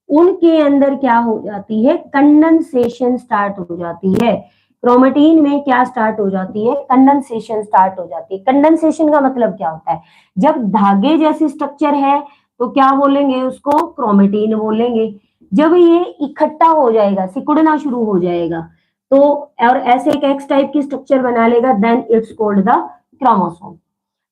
उनके अंदर क्या हो जाती है, कंडेंसेशन स्टार्ट हो जाती है। क्रोमेटिन में क्या स्टार्ट हो जाती है, कंडेंसेशन स्टार्ट हो जाती है। कंडेंसेशन का मतलब क्या होता है, जब धागे जैसी स्ट्रक्चर है तो क्या बोलेंगे उसको, क्रोमेटिन बोलेंगे। जब ये इकट्ठा हो जाएगा, सिकुड़ना शुरू हो जाएगा, तो और ऐसे एक एक्स टाइप की स्ट्रक्चर बना लेगा, then it's called the chromosome.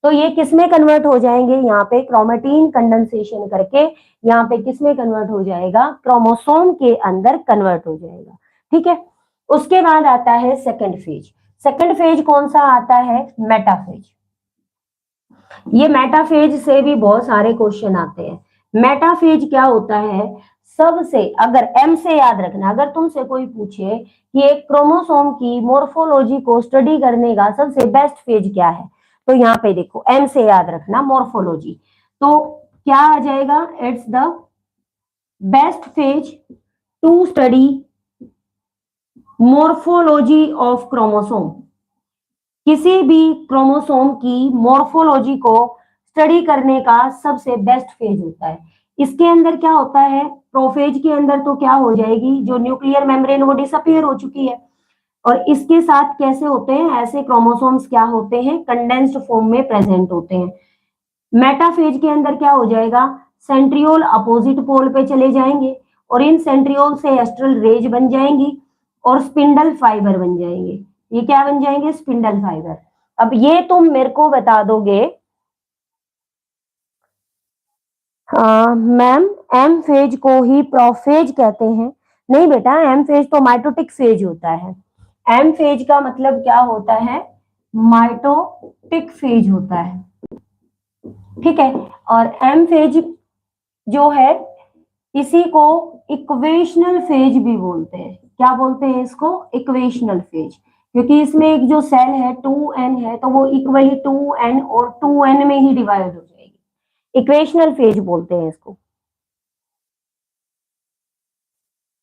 तो ये किसमें कन्वर्ट हो जाएंगे, यहाँ पे क्रोमेटिन कंडेंसेशन करके यहाँ पे किसमें कन्वर्ट हो जाएगा, क्रोमोसोम के अंदर कन्वर्ट हो जाएगा। ठीक है, उसके बाद आता है सेकंड फेज। सेकंड फेज कौन सा आता है, मेटाफेज। ये मेटाफेज से भी बहुत सारे क्वेश्चन आते हैं। मेटाफेज क्या होता है, सबसे, अगर एम से याद रखना, अगर तुमसे कोई पूछे कि एक क्रोमोसोम की मोर्फोलॉजी को स्टडी करने का सबसे बेस्ट फेज क्या है, तो यहाँ पे देखो एम से याद रखना मोर्फोलॉजी, तो क्या आ जाएगा, it's the best phase two study morphology of chromosome. किसी भी क्रोमोसोम की मोर्फोलॉजी को स्टडी करने का सबसे बेस्ट फेज होता है। इसके अंदर क्या होता है, प्रोफेज के अंदर तो क्या हो जाएगी, जो न्यूक्लियर मेम्ब्रेन वो डिसअपियर हो चुकी है, और इसके साथ कैसे होते हैं, ऐसे क्रोमोसोम्स क्या होते हैं, कंडेंस्ड फॉर्म में प्रेजेंट होते हैं। मेटाफेज के अंदर क्या हो जाएगा, सेंट्रियोल अपोजिट पोल पे चले जाएंगे, और इन सेंट्रियोल से एस्ट्रल रेज बन जाएंगी और स्पिंडल फाइबर बन जाएंगे। ये क्या बन जाएंगे, स्पिंडल फाइबर। अब ये तुम मेरे को बता दोगे, मैम एम फेज को ही प्रोफेज कहते हैं। नहीं बेटा, एम फेज तो माइटोटिक फेज होता है। एम फेज का मतलब क्या होता है, माइटोटिक फेज होता है। ठीक है, और एम फेज जो है इसी को इक्वेशनल फेज भी बोलते हैं। क्या बोलते हैं इसको, इक्वेशनल फेज, क्योंकि इसमें एक जो सेल है 2n है, तो वो इक्वली 2n और 2n में ही डिवाइड हो जाएगी। इक्वेशनल फेज बोलते हैं इसको।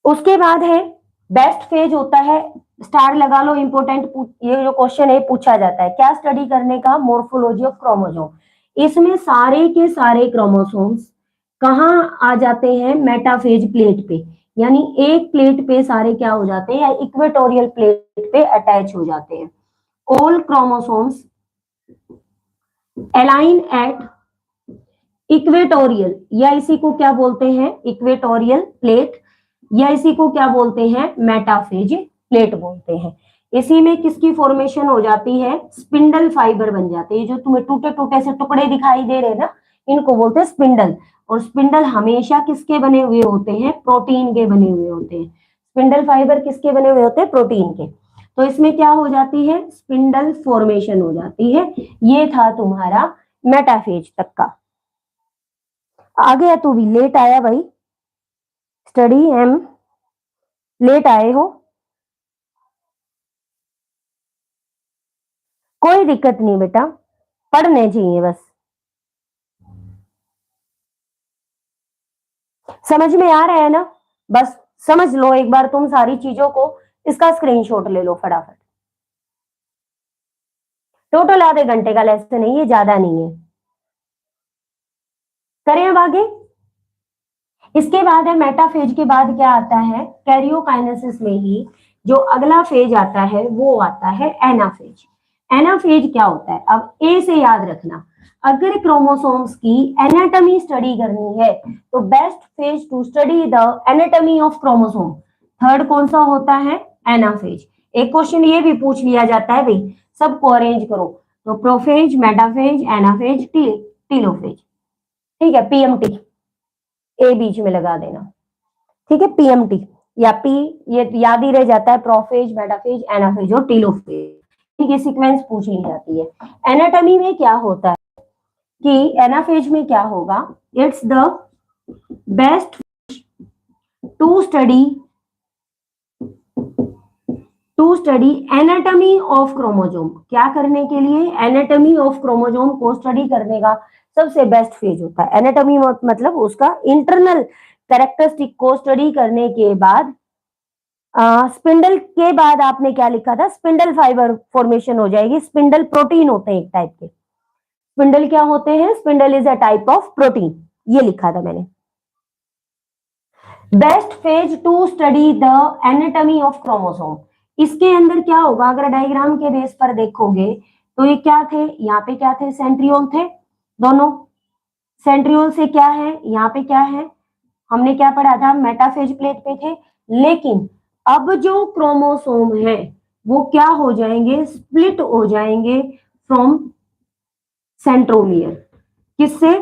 उसके बाद है बेस्ट फेज होता है, स्टार लगा लो, इंपोर्टेंट, ये जो क्वेश्चन है पूछा जाता है, क्या स्टडी करने का, मोर्फोलॉजी ऑफ क्रोमोसोम। इसमें सारे के सारे क्रोमोसोम्स कहाँ आ जाते हैं, मेटाफेज प्लेट पे, यानी एक प्लेट पे सारे क्या हो जाते हैं, या इक्वेटोरियल प्लेट पे अटैच हो जाते हैं। All chromosomes align at equatorial, या इसी को क्या बोलते हैं, इक्वेटोरियल प्लेट, या इसी को क्या बोलते हैं, मेटाफेज प्लेट बोलते हैं। इसी में किसकी फॉर्मेशन हो जाती है, स्पिंडल फाइबर बन जाते हैं। जो तुम्हें टूटे टूटे से टुकड़े दिखाई दे रहे हैं ना, इनको बोलते हैं स्पिंडल। और स्पिंडल हमेशा किसके बने हुए होते हैं, प्रोटीन के बने हुए होते हैं। स्पिंडल फाइबर किसके बने हुए होते हैं, प्रोटीन के। तो इसमें क्या हो जाती है, स्पिंडल फॉर्मेशन हो जाती है। ये था तुम्हारा मेटाफेज तक का। आ गया, तू भी लेट आया भाई, स्टडी एम लेट आए हो, कोई दिक्कत नहीं बेटा, पढ़ने चाहिए बस। समझ में आ रहा है ना, बस समझ लो एक बार तुम सारी चीजों को, इसका स्क्रीनशॉट ले लो फटाफट। टोटल आधे घंटे का लेसन है ये, ज्यादा नहीं है। करें अब आगे। इसके बाद है मेटाफेज के बाद क्या आता है, कैरियोकाइनेसिस में ही जो अगला फेज आता है वो आता है एनाफेज। एनाफेज क्या होता है, अब ए से याद रखना, अगर क्रोमोसोम्स की एनाटॉमी स्टडी करनी है तो best phase two study the anatomy of chromosome, third कौन सा होता है, एनाफेज। एक क्वेश्चन ये भी पूछ लिया जाता है भाई, सबको अरेंज करो, तो प्रोफेज, मेटाफेज, एनाफेज, टीलोफेज। ठीक है, पीएमटी ए बीच में लगा देना। ठीक है, पीएमटी या पी, ये याद ही रह जाता है, प्रोफेज, मेटाफेज, एनाफेज और टीलोफेज। ठीक है, सीक्वेंस पूछ ली जाती है। एनाटॉमी में क्या होता है कि एनाफेज में क्या होगा, it's the best to study anatomy of chromosome. क्या करने के लिए, एनाटॉमी ऑफ क्रोमोसोम को स्टडी करने का सबसे बेस्ट फेज होता है। एनाटॉमी मतलब उसका इंटरनल कैरेक्टरिस्टिक को स्टडी करने के बाद, स्पिंडल के बाद आपने क्या लिखा था, स्पिंडल फाइबर फॉर्मेशन हो जाएगी। स्पिंडल प्रोटीन होते हैं एक टाइप के। स्पिंडल क्या होते हैं, spindle is a type of protein, ये लिखा था मैंने। Best phase two study the anatomy of chromosome. इसके अंदर क्या होगा, अगर डायग्राम के बेस पर देखोगे तो ये क्या थे, यहाँ पे क्या थे, सेंट्रियोल थे दोनों। सेंट्रियोल से क्या है, यहाँ पे क्या है, हमने क्या पढ़ा था, मेटाफेज प्लेट पे थे। लेकिन अब जो क्रोमोसोम है वो क्या हो जाएंगे, स्प्लिट हो जाएंगे फ्रॉम सेंट्रोमियर। किससे,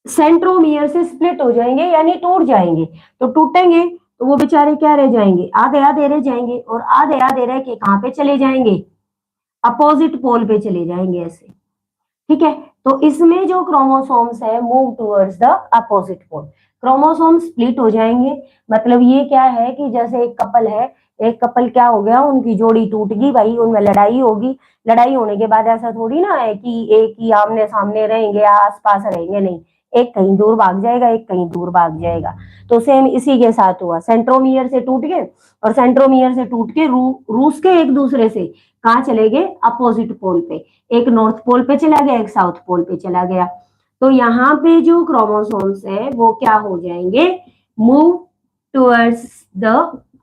सेंट्रोमियर से स्प्लिट हो जाएंगे, यानी टूट जाएंगे। तो टूटेंगे तो वो बेचारे क्या रह जाएंगे, आधे आधे रह जाएंगे, और आधे आधे रह के कहां पे चले जाएंगे, अपोजिट पोल पे चले जाएंगे ऐसे। ठीक है, तो इसमें जो क्रोमोसोम्स है move towards the opposite pole, chromosome split हो जाएंगे। मतलब ये क्या है कि जैसे एक कपल है, एक कपल क्या हो गया, उनकी जोड़ी टूट गई भाई, उनमें लड़ाई होगी। लड़ाई होने के बाद ऐसा थोड़ी ना है कि एक ही आमने सामने रहेंगे, आस पास रहेंगे, नहीं, एक कहीं दूर भाग जाएगा, एक कहीं दूर भाग जाएगा। तो सेम इसी के साथ हुआ, सेंट्रोमियर से टूट गए, और सेंट्रोमियर से टूट के रूस के एक दूसरे से कहाँ चले गए, अपोजिट पोल पे। एक नॉर्थ पोल पे चला गया, एक साउथ पोल पे चला गया। तो यहाँ पे जो क्रोमोसोम्स है वो क्या हो जाएंगे, move towards the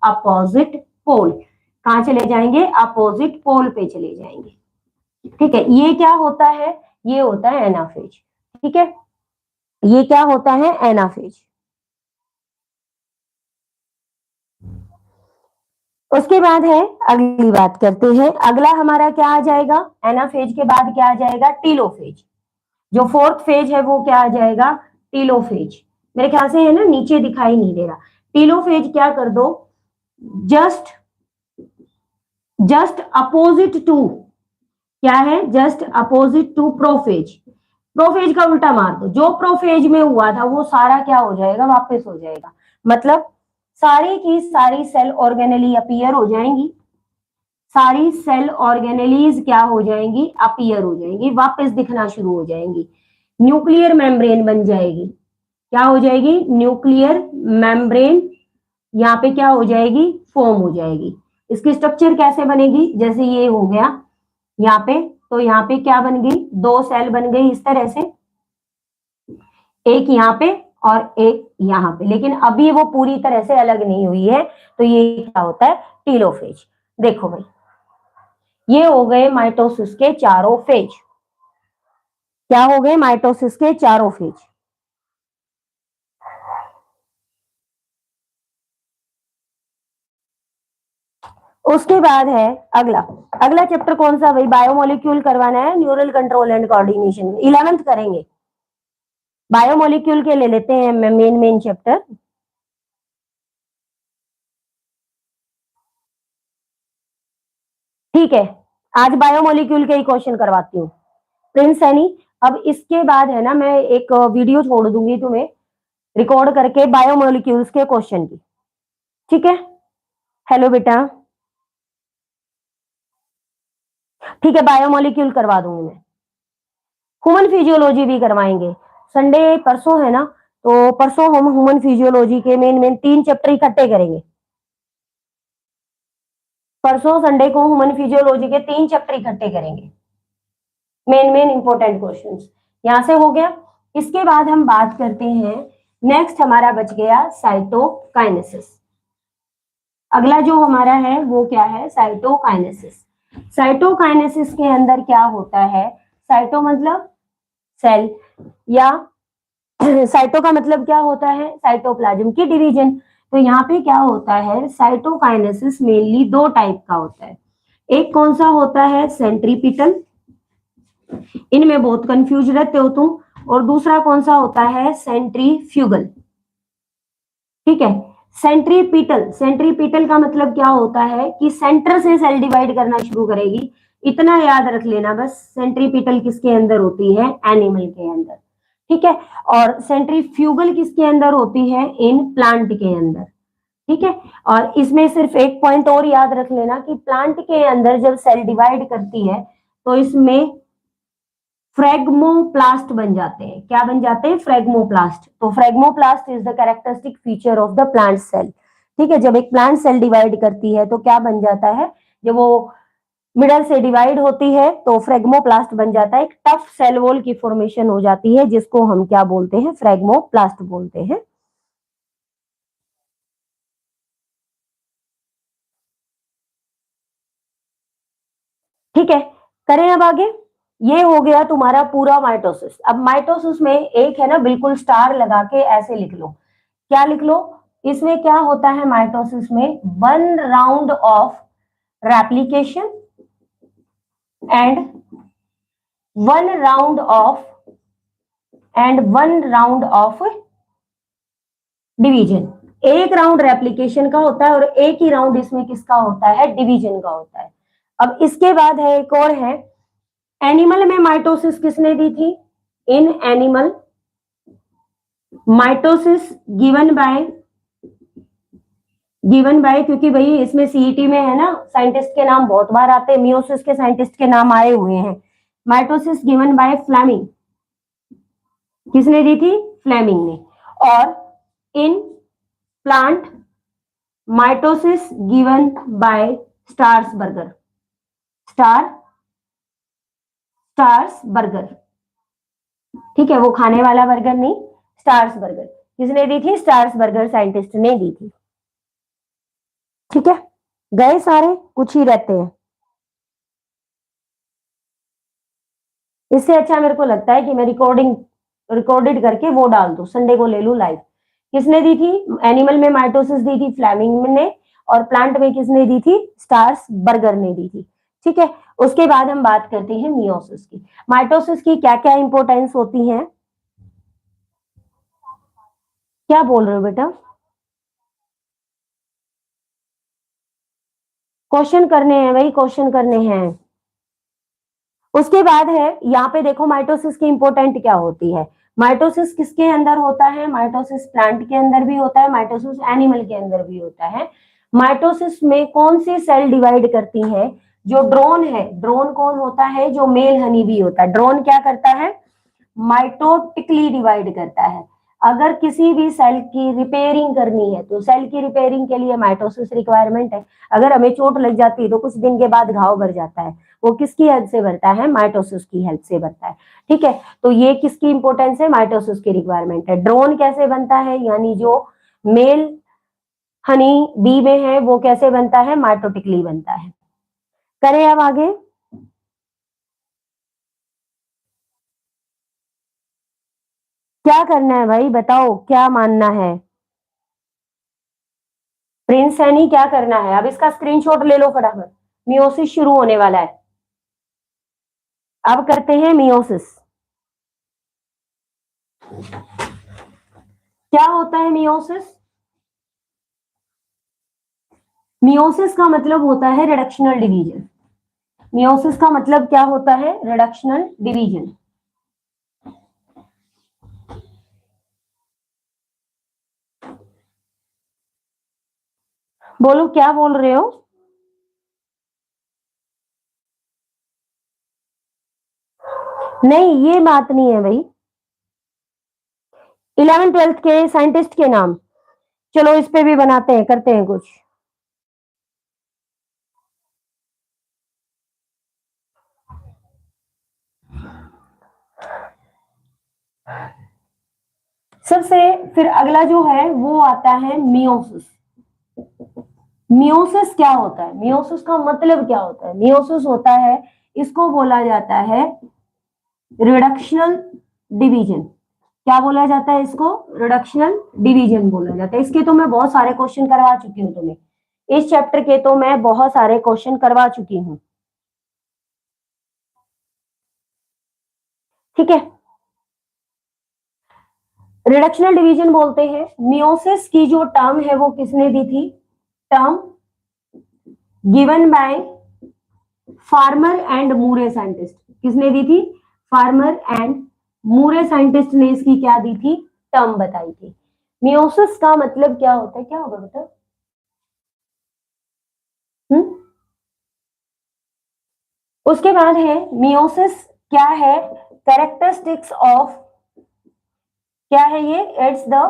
opposite pole. कहाँ चले जाएंगे, अपोजिट पोल पे चले जाएंगे। ठीक है, ये क्या होता है, ये होता है एनाफेज। ठीक है, ये क्या होता है, एनाफेज। उसके बाद है, अगली बात करते हैं, अगला हमारा क्या आ जाएगा, एनाफेज के बाद क्या आ जाएगा, टीलोफेज। जो फोर्थ फेज है वो क्या आ जाएगा, टीलोफेज। मेरे ख्याल से है ना, नीचे दिखाई नहीं दे रहा। टीलोफेज क्या कर दो, जस्ट जस्ट अपोजिट टू, क्या है, just opposite to prophase. Prophase का उल्टा मार दो, जो प्रोफेज में हुआ था वो सारा क्या हो जाएगा, वापस हो जाएगा। मतलब सारी की सारी सेल ऑर्गेनेली अपीयर हो जाएंगी, सारी सेल ऑर्गेनेलीज क्या हो जाएंगी, अपीयर हो जाएंगी, वापस दिखना शुरू हो जाएंगी। न्यूक्लियर मेम्ब्रेन बन जाएगी, क्या हो जाएगी, न्यूक्लियर मेम्ब्रेन यहाँ पे क्या हो जाएगी, फॉर्म हो जाएगी। इसकी स्ट्रक्चर कैसे बनेगी, जैसे ये हो गया यहाँ पे, तो यहाँ पे क्या बन गई, दो सेल बन गई इस तरह से, एक यहाँ पे और एक यहाँ पे, लेकिन अभी वो पूरी तरह से अलग नहीं हुई है। तो ये क्या होता है, टीलोफेज। देखो भाई, ये हो गए माइटोसिस के चारों फेज। क्या हो गए, माइटोसिस के चारों फेज। उसके बाद है अगला, अगला चैप्टर कौन सा भाई, बायोमोलिक्यूल करवाना है, neural control and coordination, 11th करेंगे। बायोमोलिक्यूल के ले लेते हैं मेन मेन चैप्टर। ठीक है, आज बायोमोलिक्यूल के ही क्वेश्चन करवाती हूँ प्रिंस सैनी। अब इसके बाद है ना, मैं एक वीडियो छोड़ दूंगी तुम्हें रिकॉर्ड करके बायोमोलिक्यूल्स के क्वेश्चन की। ठीक है, हेलो बेटा, ठीक है, बायोमोलिक्यूल करवा दूंगी मैं। ह्यूमन फिजियोलॉजी भी करवाएंगे, संडे परसों है ना, तो परसों हम ह्यूमन फिजियोलॉजी के मेन मेन 3 चैप्टर इकट्ठे करेंगे। परसों संडे को ह्यूमन फिजियोलॉजी के 3 चैप्टर इकट्ठे करेंगे, मेन मेन इंपॉर्टेंट क्वेश्चंस। यहां से हो गया। इसके बाद हम बात करते हैं, नेक्स्ट हमारा बच गया साइटोकाइनेसिस। अगला जो हमारा है वो क्या है, साइटोकाइनेसिस। साइटोकाइनेसिस के अंदर क्या होता है, साइटो मतलब सेल, या साइटो का मतलब क्या होता है, साइटोप्लाज्म की डिवीजन। तो यहाँ पे क्या होता है, साइटोकाइनेसिस मेनली 2 टाइप का होता है। एक कौन सा होता है, सेंट्रीपिटल, इनमें बहुत कंफ्यूज रहते हो तुम। और दूसरा कौन सा होता है, सेंट्रीफ्यूगल। ठीक है, सेंट्रीपिटल, सेंट्रीपिटल का मतलब क्या होता है कि सेंटर से सेल डिवाइड करना शुरू करेगी। इतना याद रख लेना बस, सेंट्रीपिटल किसके अंदर होती है, एनिमल के अंदर। ठीक है, और सेंट्रीफ्यूगल किसके अंदर होती है, इन प्लांट के अंदर। ठीक है, और इसमें सिर्फ एक पॉइंट और याद रख लेना कि प्लांट के अंदर जब सेल डिवाइड करती है तो इसमें फ्रेगमोप्लास्ट बन जाते हैं। क्या बन जाते हैं, फ्रेगमोप्लास्ट। तो phragmoplast is the characteristic feature of the plant cell. ठीक है, जब एक प्लांट सेल डिवाइड करती है तो क्या बन जाता है, जब वो मिडल से डिवाइड होती है तो फ्रेगमोप्लास्ट बन जाता है, एक टफ सेल वॉल की फॉर्मेशन हो जाती है, जिसको हम क्या बोलते हैं, फ्रेगमोप्लास्ट बोलते हैं। ठीक है, करें अब आगे। ये हो गया तुम्हारा पूरा माइटोसिस। अब माइटोसिस में एक है ना, बिल्कुल स्टार लगा के ऐसे लिख लो। क्या लिख लो? इसमें क्या होता है माइटोसिस में? 1 round of replication and 1 round of division. एक राउंड रेप्लिकेशन का होता है और एक ही राउंड इसमें किसका होता है? डिवीजन का होता है। अब इसके बाद है एक और है, एनिमल में माइटोसिस किसने दी थी? In animal mitosis given bye क्योंकि भाई इसमें सीईटी में है ना, साइंटिस्ट के नाम बहुत बार आते हैं, मियोसिस के साइंटिस्ट के नाम आए हुए हैं। माइटोसिस गिवन बाय फ्लेमिंग, किसने दी थी? फ्लेमिंग ने। और in plant mitosis given by Strasburger, Strasburger, ठीक है, वो खाने वाला बर्गर नहीं, स्टार्सबर्गर। किसने दी थी? स्टार्सबर्गर साइंटिस्ट ने दी थी। ठीक है, गए सारे, कुछ ही रहते हैं। इससे अच्छा मेरे को लगता है कि मैं रिकॉर्डेड करके वो डाल दूं, संडे को ले लूं लाइव। किसने दी थी? एनिमल में माइटोसिस दी थी फ्लेमिंग ने, और प्लांट में किसने दी थी? स्टार्सबर्गर ने दी थी। ठीक है, उसके बाद हम बात करते हैं मियोसिस की। माइटोसिस की क्या क्या इंपोर्टेंस होती है? क्या बोल रहे हो बेटा? क्वेश्चन करने हैं भाई, क्वेश्चन करने हैं। उसके बाद है, यहाँ पे देखो माइटोसिस की इंपोर्टेंट क्या होती है। माइटोसिस किसके अंदर होता है? माइटोसिस प्लांट के अंदर भी होता है, माइटोसिस एनिमल के अंदर भी होता है। माइटोसिस में कौन सी सेल डिवाइड करती है? जो ड्रोन है, ड्रोन कौन होता है? जो मेल हनी भी होता है। ड्रोन क्या करता है? माइटोटिकली डिवाइड करता है। अगर किसी भी सेल की रिपेयरिंग करनी है तो सेल की रिपेयरिंग के लिए माइटोसिस रिक्वायरमेंट है। अगर हमें चोट लग जाती है तो कुछ दिन के बाद घाव भर जाता है, वो किसकी हेल्प से भरता है? माइटोसिस की हेल्प से भरता है। ठीक है, तो ये किसकी इंपोर्टेंस है? माइटोसिस की रिक्वायरमेंट है। ड्रोन कैसे बनता है? यानी जो मेल हनी बी में है वो कैसे बनता है? माइटोटिकली बनता है। करें अब आगे। क्या करना है भाई, बताओ क्या मानना है? प्रिंस सैनी क्या करना है? अब इसका स्क्रीनशॉट ले लो फटाफट, मियोसिस शुरू होने वाला है। अब करते हैं मियोसिस। क्या होता है मियोसिस? मियोसिस का मतलब होता है रिडक्शनल डिवीजन। मियोसिस का मतलब क्या होता है? Reductional division. बोलो क्या बोल रहे हो? नहीं, ये बात नहीं है भाई। 11th 12th के साइंटिस्ट के नाम, चलो इस पे भी बनाते हैं, करते हैं कुछ। सबसे फिर अगला जो है वो आता है मियोसिस। मियोसिस क्या होता है? मियोसिस का मतलब क्या होता है? मियोसिस होता है, इसको बोला जाता है रिडक्शनल डिवीजन। क्या बोला जाता है इसको? रिडक्शनल डिवीजन बोला जाता है। इसके तो मैं बहुत सारे क्वेश्चन करवा चुकी हूँ तुम्हें, इस चैप्टर के तो मैं बहुत सारे क्वेश्चन करवा चुकी हूँ। ठीक है, रिडक्शनल डिवीजन बोलते हैं। मियोसिस की जो टर्म है वो किसने दी थी? Term given by farmer and Moore scientist. किसने दी थी? फार्मर एंड मूरे साइंटिस्ट ने इसकी क्या दी थी? टर्म बताई थी। मियोसिस का मतलब क्या होता है? क्या होगा बेटा? उसके बाद है मियोसिस क्या है? कैरेक्टरिस्टिक्स ऑफ, क्या है ये? It's the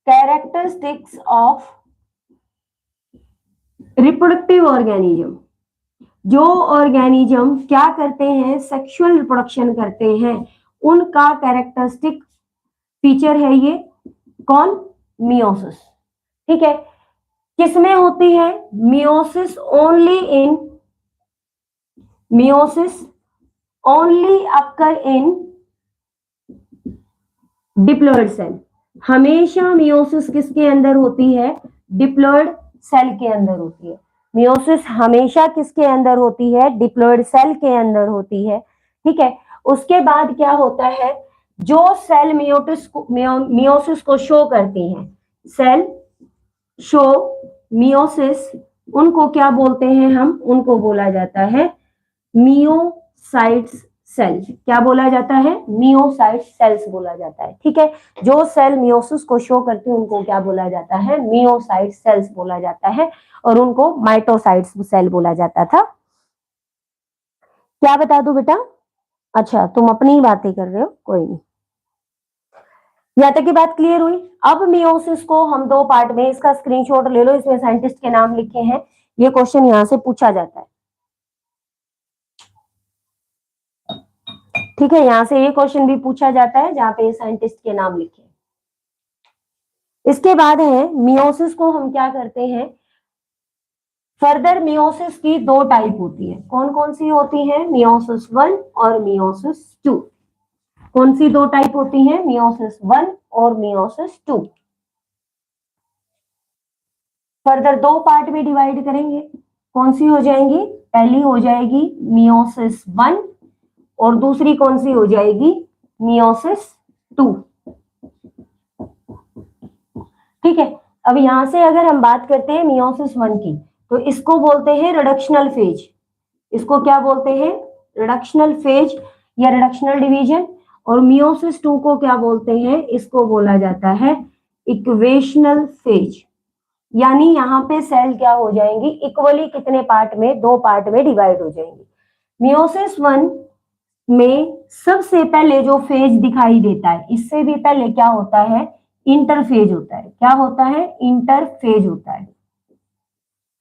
characteristics of reproductive organism. जो ऑर्गेनिज्म क्या करते हैं? सेक्सुअल रिप्रोडक्शन करते हैं, उनका कैरेक्टरिस्टिक फीचर है ये कौन? मियोसिस। ठीक है, किसमें होती है meiosis? Only in meiosis only occur in diploid cell. हमेशा मियोसिस किसके अंदर होती है? डिप्लॉयड सेल के अंदर होती है। मियोसिस हमेशा किसके अंदर होती है? डिप्लॉयड सेल के अंदर होती है। ठीक है, उसके बाद क्या होता है? जो सेल मियोसिस को शो करती हैं, सेल शो मियोसिस, उनको क्या बोलते हैं हम? उनको बोला जाता है मियोसाइट्स सेल। क्या बोला जाता है? मियोसाइट सेल्स बोला जाता है। ठीक है, जो सेल मियोसिस को शो करते हैं उनको क्या बोला जाता है? मियोसाइट सेल्स बोला जाता है, और उनको माइटोसाइट्स सेल बोला जाता था। क्या बता दू बेटा? अच्छा, तुम अपनी ही बातें कर रहे हो, कोई नहीं। यहाँ तक की बात क्लियर हुई? अब मियोसिस को हम दो पार्ट में, इसका स्क्रीनशॉट ले लो, इसमें साइंटिस्ट के नाम लिखे हैं, ये क्वेश्चन यहां से पूछा जाता है। ठीक है, यहां से ये क्वेश्चन भी पूछा जाता है जहां पे साइंटिस्ट के नाम लिखे। इसके बाद है मियोसिस को हम क्या करते हैं? फर्दर मियोसिस की दो टाइप होती है। कौन कौन सी होती है? मियोसिस 1 और मियोसिस 2। कौन सी दो टाइप होती है? मियोसिस 1 और मियोसिस 2। फर्दर दो पार्ट में डिवाइड करेंगे। कौन सी हो जाएंगी? पहली हो जाएगी मियोसिस 1 और दूसरी कौन सी हो जाएगी? मियोसिस 2। ठीक है, अब यहां से अगर हम बात करते हैं मियोसिस 1 की, तो इसको बोलते हैं रिडक्शनल फेज। इसको क्या बोलते हैं? रिडक्शनल फेज या रिडक्शनल डिवीजन। और मियोसिस 2 को क्या बोलते हैं? इसको बोला जाता है इक्वेशनल फेज। यानी यहाँ पे सेल क्या हो जाएंगी? इक्वली कितने पार्ट में? दो पार्ट में डिवाइड हो जाएंगी। मियोसिस 1 में सबसे पहले जो फेज दिखाई देता है, इससे भी पहले क्या होता है? इंटरफेज होता है। क्या होता है? इंटरफेज होता है।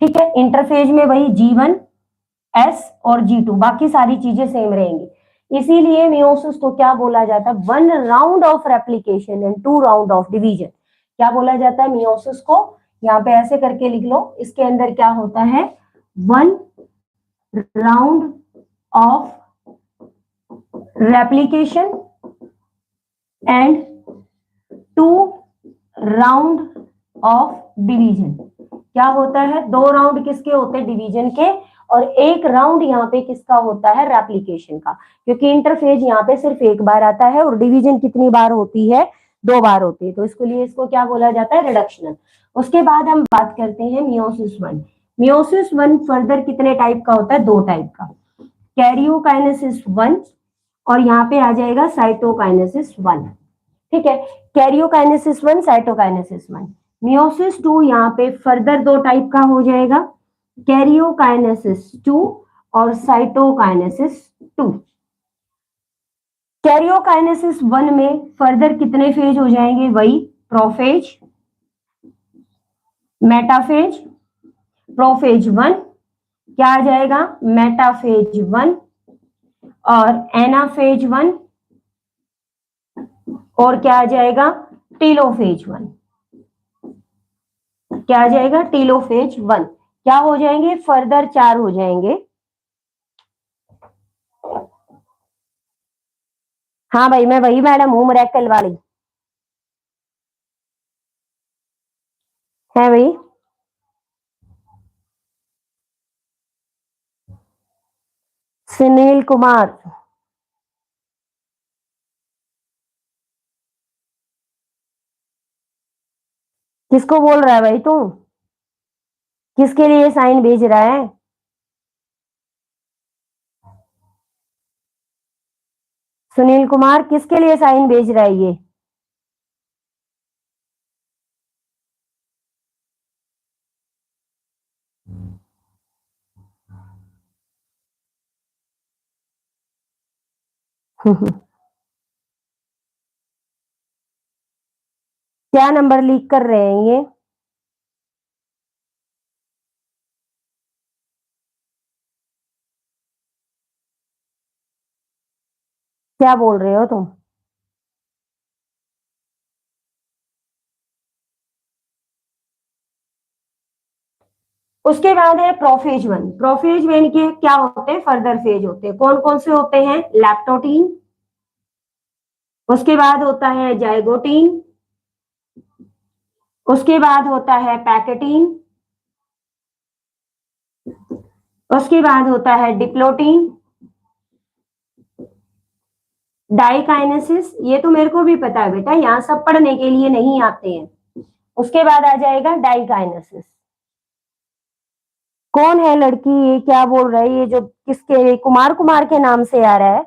ठीक है, इंटरफेज में वही G1 S और G2, बाकी सारी चीजें सेम रहेंगी। इसीलिए मियोसिस को क्या बोला जाता है? 1 round of replication and 2 round of division. क्या बोला जाता है मियोसिस को? यहाँ पे ऐसे करके लिख लो, इसके अंदर क्या होता है? 1 round of replication and 2 round of division. क्या होता है? दो राउंड किसके होते हैं? डिवीजन के। और एक राउंड यहाँ पे किसका होता है? रेप्लिकेशन का। क्योंकि इंटरफेज यहाँ पे सिर्फ एक बार आता है और डिवीजन कितनी बार होती है? दो बार होती है। तो इसके लिए इसको क्या बोला जाता है? रिडक्शनल। उसके बाद हम बात करते हैं मियोसिस 1। मियोसिस 1 फर्दर कितने टाइप का होता है? दो टाइप का, कैरियोकाइनेसिस 1 और यहाँ पे आ जाएगा साइटोकाइनेसिस 1। ठीक है, कैरियोकाइनेसिस 1, साइटोकाइनेसिस 1। मियोसिस 2 यहाँ पे फर्दर दो टाइप का हो जाएगा, कैरियोकाइनेसिस 2 और साइटोकाइनेसिस 2। कैरियोकाइनेसिस 1 में फर्दर कितने फेज हो जाएंगे? वही प्रोफेज, मेटाफेज, प्रोफेज 1 क्या आ जाएगा? मेटाफेज 1 और एनाफेज 1 और क्या आ जाएगा? टीलोफेज 1। क्या आ जाएगा? टीलोफेज 1। क्या हो जाएंगे? फर्दर चार हो जाएंगे। हाँ भाई, मैं वही मैडम हूँ, मरेकल वाली है भाई। सुनील कुमार। किसको बोल रहा है भाई तू? किसके लिए साइन भेज रहा है? सुनील कुमार किसके लिए साइन भेज रहा है ये? क्या नंबर लीक कर रहे हैं ये? क्या बोल रहे हो तुम? उसके बाद है प्रोफेज वन। प्रोफेज वन के क्या होते हैं, फर्दर फेज होते हैं। कौन कौन से होते हैं, लैप्टोटीन, उसके बाद होता है जाइगोटीन, उसके बाद होता है पैकेटीन, उसके बाद होता है डिप्लोटीन, डाइकाइनेसिस, ये तो मेरे को भी पता है बेटा, यहाँ सब पढ़ने के लिए नहीं आते हैं। उसके बाद आ जाएगा डाइकाइनेसिस। कौन है लड़की, ये क्या बोल रहा है, ये जो किसके, कुमार कुमार के नाम से आ रहा है?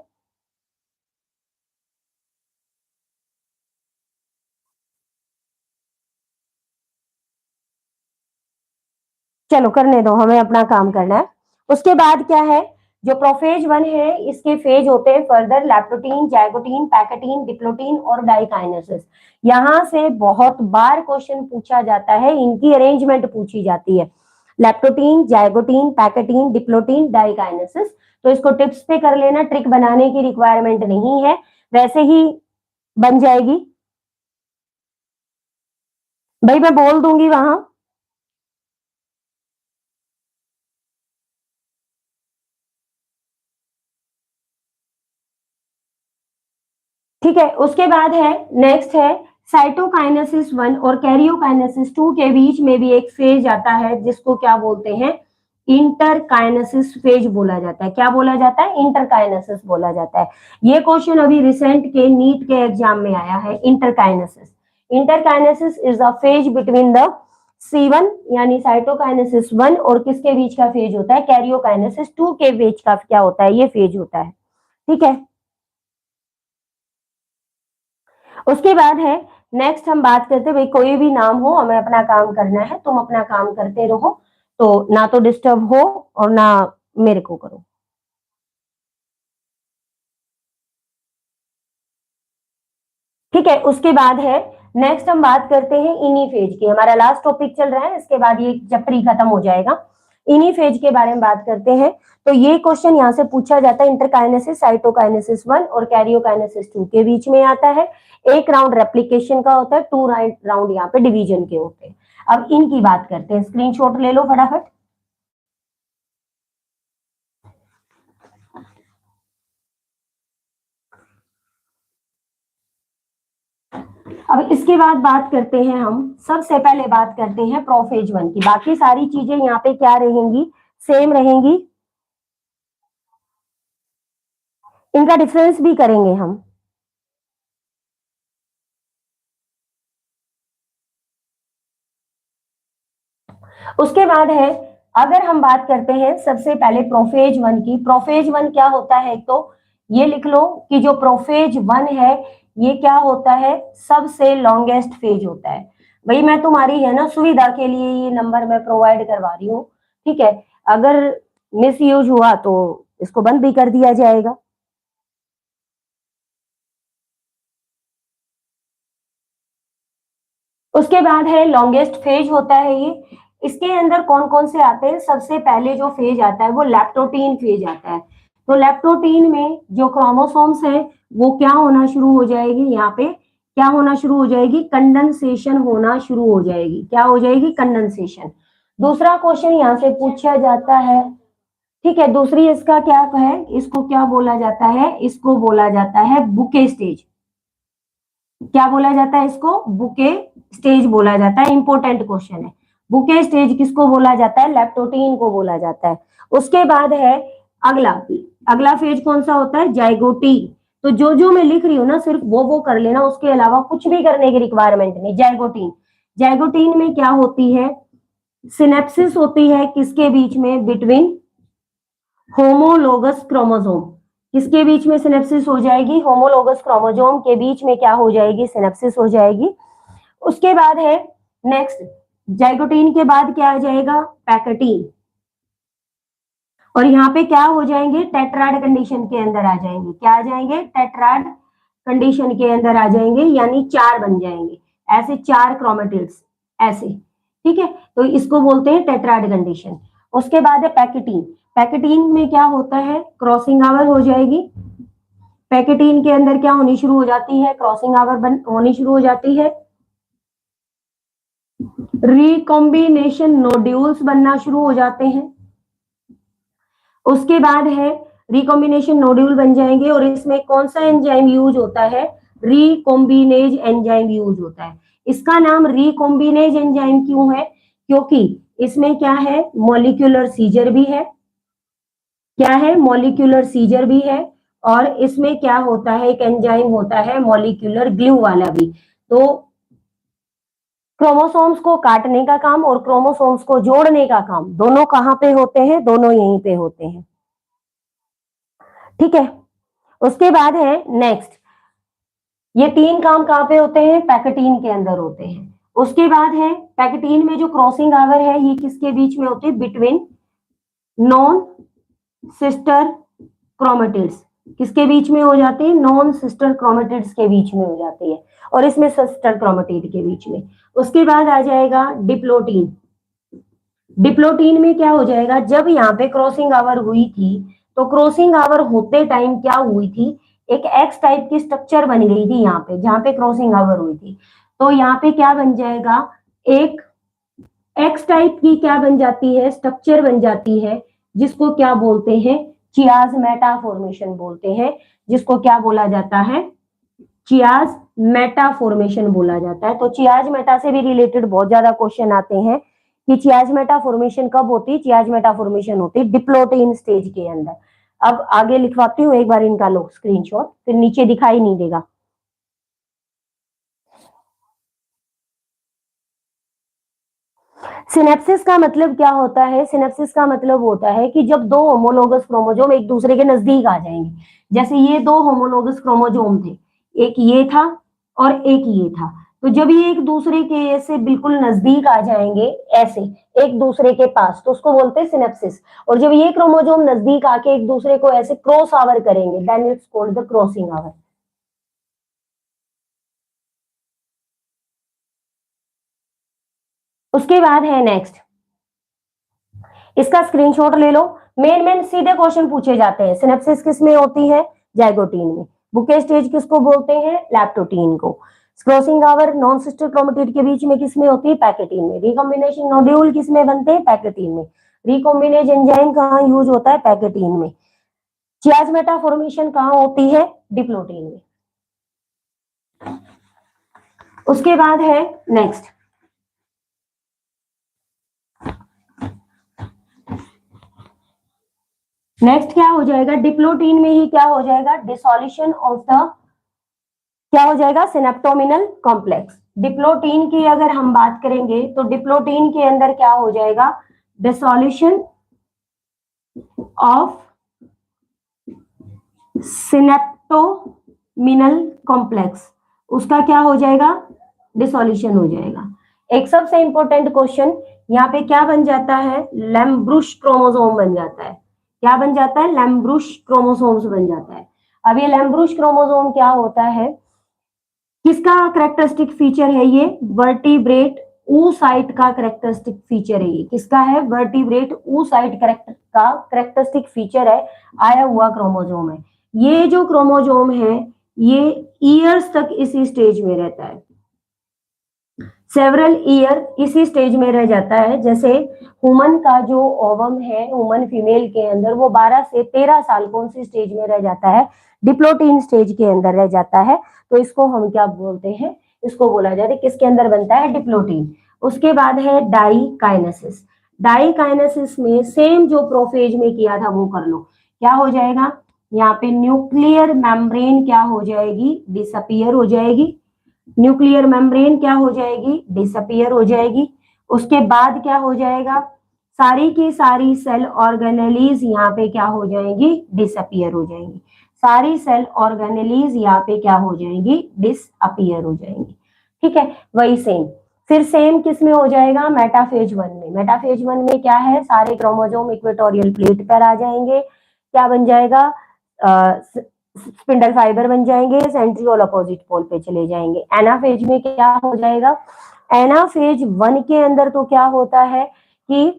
चलो करने दो, हमें अपना काम करना है। उसके बाद क्या है, जो प्रोफेज वन है इसके फेज होते हैं फर्दर लैप्टोटीन, जाइगोटीन, पैकेटीन, डिप्लोटीन और डाइकाइनेसिस। यहां से बहुत बार क्वेश्चन पूछा जाता है, इनकी अरेंजमेंट पूछी जाती है, लैप्टोटीन, जाइगोटीन, पैकेटीन, डिप्लोटीन, डाइकाइनेसिस। तो इसको टिप्स पे कर लेना, ट्रिक बनाने की रिक्वायरमेंट नहीं है, वैसे ही बन जाएगी। भाई मैं बोल दूंगी वहां। ठीक है, उसके बाद है, नेक्स्ट है साइटोकाइनेसिस वन और कैरियोकाइनेसिस टू के बीच में भी एक फेज आता है जिसको क्या बोलते हैं, इंटरकाइनेसिस फेज बोला जाता है। क्या बोला जाता है, इंटरकाइनेसिस बोला जाता है। ये क्वेश्चन अभी रिसेंट के नीट के एग्जाम में आया है, interkinesis. Interkinesis is a phase between the C1 यानी साइटोकाइनेसिस वन और किसके बीच का फेज होता है, कैरियोकाइनेसिस टू के बीच का क्या होता है, ये फेज होता है। ठीक है, उसके बाद है, नेक्स्ट हम बात करते हैं, भाई कोई भी नाम हो, हमें अपना काम करना है, तुम अपना काम करते रहो, तो ना तो डिस्टर्ब हो और ना मेरे को करो। ठीक है, उसके बाद है, नेक्स्ट हम बात करते हैं इनी फेज की। हमारा लास्ट टॉपिक चल रहा है, इसके बाद ये चैप्टर ही खत्म हो जाएगा। इनी फेज के बारे में बात करते हैं। तो ये क्वेश्चन यहाँ से पूछा जाता है, इंटरकाइनेसिस साइटोकाइनेसिस वन और कैरियोकाइनेसिस टू के बीच में आता है। एक राउंड रेप्लिकेशन का होता है, टू राउंड यहाँ पे डिवीजन के होते हैं। अब इनकी बात करते हैं, स्क्रीनशॉट ले लो फटाफट। अब इसके बाद बात करते हैं, हम सबसे पहले बात करते हैं प्रोफेज वन की। बाकी सारी चीजें यहाँ पे क्या रहेंगी, सेम रहेंगी, इनका डिफरेंस भी करेंगे हम। उसके बाद है, अगर हम बात करते हैं सबसे पहले प्रोफेज वन की। प्रोफेज वन क्या होता है, तो ये लिख लो कि जो प्रोफेज वन है ये क्या होता है, सबसे लॉन्गेस्ट फेज होता है। भाई मैं तुम्हारी है ना सुविधा के लिए ये नंबर मैं प्रोवाइड करवा रही हूँ, ठीक है, अगर मिस यूज हुआ तो इसको बंद भी कर दिया जाएगा। उसके बाद है लॉन्गेस्ट फेज होता है ये। इसके अंदर कौन कौन से आते हैं, सबसे पहले जो फेज आता है वो लैप्टोटीन फेज आता है। तो लैप्टोटीन में जो क्रोमोसोम्स है वो क्या होना शुरू हो जाएगी, यहाँ पे क्या होना शुरू हो जाएगी, कंडेंसेशन होना शुरू हो जाएगी। क्या हो जाएगी, कंडेंसेशन। दूसरा क्वेश्चन यहाँ से पूछा जाता है, ठीक है, दूसरी इसका क्या है, इसको क्या बोला जाता है, इसको बोला जाता है बुके स्टेज। क्या बोला जाता है इसको, बुके स्टेज बोला जाता है। इंपॉर्टेंट क्वेश्चन है, बुके स्टेज किसको बोला जाता है, लैप्टोटीन को बोला जाता है। उसके बाद है अगला, अगला फेज कौन सा होता है, जाइगोटी। तो जो जो मैं लिख रही हूँ ना सिर्फ वो कर लेना, उसके अलावा कुछ भी करने की रिक्वायरमेंट नहीं। जाइगोटीन, जाइगोटीन में क्या होती है, सिनेप्सिस होती है किसके बीच में, बिटवीन होमोलोगस क्रोमोसोम। किसके बीच में सिनेप्सिस हो जाएगी, होमोलोगस क्रोमोसोम के बीच में क्या हो जाएगी, सिनेप्सिस हो जाएगी। उसके बाद है नेक्स्ट, जाइगोटीन के बाद क्या आ जाएगा, पैकेटीन। और यहाँ पे क्या हो जाएंगे, टेट्राड कंडीशन के अंदर आ जाएंगे। क्या आ जाएंगे, टेट्राड कंडीशन के अंदर आ जाएंगे, यानी चार बन जाएंगे, ऐसे चार क्रोमेटिड्स ऐसे। ठीक है, तो इसको बोलते हैं टेट्राड कंडीशन। उसके बाद है पैकेटीन। पैकेटीन में क्या होता है, क्रॉसिंग आवर हो जाएगी। पैकेटीन के अंदर क्या होनी शुरू हो जाती है, क्रॉसिंग आवर होनी शुरू हो जाती है। रिकॉम्बिनेशन नोड्यूल्स बनना शुरू हो जाते हैं। उसके बाद है रिकॉम्बिनेशन नोड्यूल बन जाएंगे और इसमें कौन सा एंजाइम यूज होता है, रिकॉम्बिनेज एंजाइम यूज होता है। इसका नाम रिकॉम्बिनेज एंजाइम क्यों है, क्योंकि इसमें क्या है, मॉलिक्यूलर सीजर भी है, क्या है, मॉलिक्यूलर सीजर भी है, और इसमें क्या होता है, एक एंजाइम होता है मॉलिक्यूलर ग्लू वाला भी। तो क्रोमोसोम्स को काटने का काम और क्रोमोसोम्स को जोड़ने का काम दोनों कहां पे होते हैं, दोनों यहीं पे होते हैं। ठीक है, उसके बाद है नेक्स्ट, ये तीन काम कहां पे होते हैं, पैकेटीन के अंदर होते हैं। उसके बाद है पैकेटीन में जो क्रॉसिंग आवर है ये किसके बीच में होती है, बिटवीन नॉन सिस्टर क्रोमेटिड्स, किसके बीच में हो जाती है, नॉन सिस्टर क्रोमेटिड्स के बीच में हो जाती है, और इसमें सिस्टर क्रोमेटिड के बीच में। उसके बाद आ जाएगा डिप्लोटीन। डिप्लोटीन में क्या हो जाएगा, जब यहाँ पे क्रॉसिंग आवर हुई थी तो क्रॉसिंग आवर होते टाइम क्या हुई थी, एक एक्स टाइप की स्ट्रक्चर बन गई थी यहाँ पे, जहां पे क्रॉसिंग आवर हुई थी। तो यहाँ पे क्या बन जाएगा, एक एक्स टाइप की क्या बन जाती है, स्ट्रक्चर बन जाती है, जिसको क्या बोलते हैं, चियाज मेटा फॉर्मेशन बोलते हैं, जिसको क्या बोला जाता है, चियाज मेटा फॉर्मेशन बोला जाता है। तो चियाज मेटा से भी रिलेटेड बहुत ज्यादा क्वेश्चन आते हैं कि चियाज मेटा फॉर्मेशन कब होती है, चियाज मेटा फॉर्मेशन होती है डिप्लोटीन स्टेज के अंदर। अब आगे लिखवाती हूँ, एक बार इनका लो स्क्रीनशॉट, फिर नीचे दिखाई नहीं देगा। सिनेप्सिस का मतलब क्या होता है, सिनेप्सिस का मतलब होता है कि जब दो होमोलोगस क्रोमोजोम एक दूसरे के नजदीक आ जाएंगे, जैसे ये दो होमोलोगस क्रोमोजोम थे, एक ये था और एक ये था, तो जब ये एक दूसरे के ऐसे बिल्कुल नजदीक आ जाएंगे, ऐसे एक दूसरे के पास, तो उसको बोलते हैं सिनेप्सिस। और जब ये क्रोमोजोम नजदीक आके एक दूसरे को ऐसे क्रॉस आवर करेंगे, then it's called the crossing over. उसके बाद है नेक्स्ट, इसका स्क्रीनशॉट ले लो। मेन मेन सीधे क्वेश्चन पूछे जाते हैं। सिनेप्सिस किस में होती है, जाइगोटीन में। बुके स्टेज किसको बोलते हैं, लैप्टोटीन को। Crossing over non sister chromatid के बीच में किसमें होती है, पैकेटीन में। रिकॉम्बिनेशन नोड्यूल किसमें बनते हैं, पैकेटीन में। रिकॉम्बिनेज एंजाइम कहाँ यूज होता है, पैकेटीन में। चियाज़ फॉर्मेशन कहाँ होती है, डिप्लोटीन में। उसके बाद है नेक्स्ट, नेक्स्ट क्या हो जाएगा, डिप्लोटीन में ही क्या हो जाएगा, डिसोल्यूशन ऑफ द, क्या हो जाएगा, सिनेप्टोमिनल कॉम्प्लेक्स। डिप्लोटीन की अगर हम बात करेंगे तो डिप्लोटीन के अंदर क्या हो जाएगा, डिसोल्यूशन ऑफ सिनेप्टोमिनल कॉम्प्लेक्स, उसका क्या हो जाएगा, डिसोल्यूशन हो जाएगा। एक सबसे इंपॉर्टेंट क्वेश्चन, यहाँ पे क्या बन जाता है, लैम्ब्रुश क्रोमोसोम बन जाता है। क्या बन जाता है, लैम्ब्रुश क्रोमोसोम्स बन जाता है। अब ये लैम्ब्रुश क्रोमोसोम क्या होता है, किसका करेक्टरिस्टिक फीचर है, ये वर्टिब्रेट oocyte का करेक्टरिस्टिक फीचर है। ये किसका है, वर्टिब्रेट oocyte का करेक्टरिस्टिक फीचर है, आया हुआ क्रोमोसोम है। ये जो क्रोमोसोम है ये ईयर्स तक इसी स्टेज में रहता है, सेवरल ईयर इसी स्टेज में रह जाता है। जैसे ह्यूमन का जो ओवम है, ह्यूमन फीमेल के अंदर, वो 12 से 13 साल कौन सी स्टेज में रह जाता है, डिप्लोटीन स्टेज के अंदर रह जाता है। तो इसको हम क्या बोलते हैं, इसको बोला जाता है, किसके अंदर बनता है, डिप्लोटीन। उसके बाद है डाइकाइनेसिस। डाइकाइनेसिस में सेम जो प्रोफेज में किया था वो कर लो। क्या हो जाएगा, यहाँ पे न्यूक्लियर मेम्ब्रेन क्या हो जाएगी, डिसअपियर हो जाएगी। न्यूक्लियर मेम्ब्रेन क्या हो जाएगी, डिसअपियर हो जाएगी। उसके बाद क्या हो जाएगा, सारी की सारी सेल ऑर्गेनेलीज यहाँ पे क्या हो जाएंगी, डिसअपियर हो जाएंगी। सारी सेल ऑर्गेनेलीज यहाँ पे क्या हो जाएंगी, डिसअपियर हो जाएंगी। ठीक है, वही सेम फिर सेम किस में हो जाएगा, मेटाफेज 1 में। मेटाफेज 1 में क्या है, सारे क्रोमोसोम इक्वेटोरियल प्लेट पर आ जाएंगे। क्या बन जाएगा, स्पिंडल फाइबर बन जाएंगे, सेंट्रियोल अपोजिट पोल पे चले जाएंगे। एनाफेज में क्या हो जाएगा, एनाफेज 1 के अंदर तो क्या होता है कि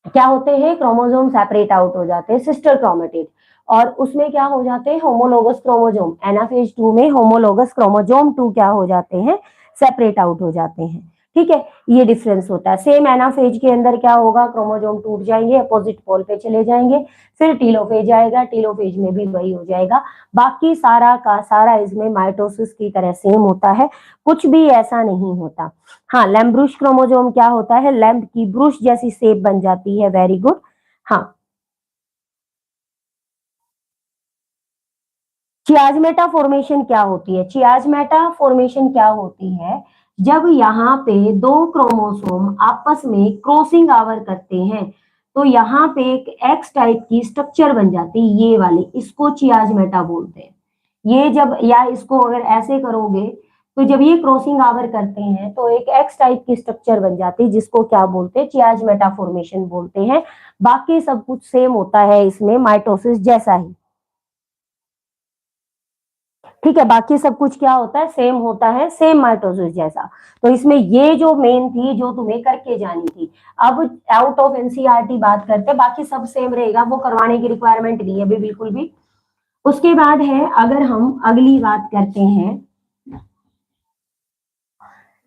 क्या होते हैं, क्रोमोसोम सेपरेट आउट हो जाते हैं, सिस्टर क्रोमेटिड, और उसमें क्या हो जाते हैं, होमोलोगस क्रोमोसोम। एनाफेज 2 में होमोलोगस क्रोमोसोम 2 क्या हो जाते हैं, सेपरेट आउट हो जाते हैं। ठीक है, ये डिफरेंस होता है। सेम एनाफेज के अंदर क्या होगा, क्रोमोसोम टूट जाएंगे, अपोजिट पोल पे चले जाएंगे, फिर टीलोफेज आएगा, टीलोफेज में भी वही हो जाएगा। बाकी सारा का सारा इसमें माइटोसिस की तरह सेम होता है, कुछ भी ऐसा नहीं होता। हाँ, लैम्ब ब्रूश क्रोमोसोम क्या होता है, लैम्ब की ब्रूश जैसी शेप बन जाती है। Very good. हाँ, चियाजमेटा फॉर्मेशन क्या होती है, चियाजमेटा फॉर्मेशन क्या होती है, जब यहाँ पे दो क्रोमोसोम आपस में क्रॉसिंग आवर करते हैं तो यहाँ पे एक एक्स टाइप की स्ट्रक्चर बन जाती है, ये वाली, इसको चियाजमेटा बोलते हैं। ये जब, या इसको अगर ऐसे करोगे तो जब ये क्रॉसिंग आवर करते हैं तो एक एक्स टाइप की स्ट्रक्चर बन जाती है, जिसको क्या बोलते हैं, चियाजमेटा फॉर्मेशन बोलते हैं। बाकी सब कुछ सेम होता है इसमें, माइटोसिस जैसा ही। ठीक है, बाकी सब कुछ क्या होता है, सेम होता है, सेम माइटोसिस जैसा। तो इसमें ये जो मेन थी, जो तुम्हें करके जानी थी। अब आउट ऑफ एनसीईआरटी बात करते हैं, बाकी सब सेम रहेगा, वो करवाने की रिक्वायरमेंट नहीं है अभी बिल्कुल भी। उसके बाद है, अगर हम अगली बात करते हैं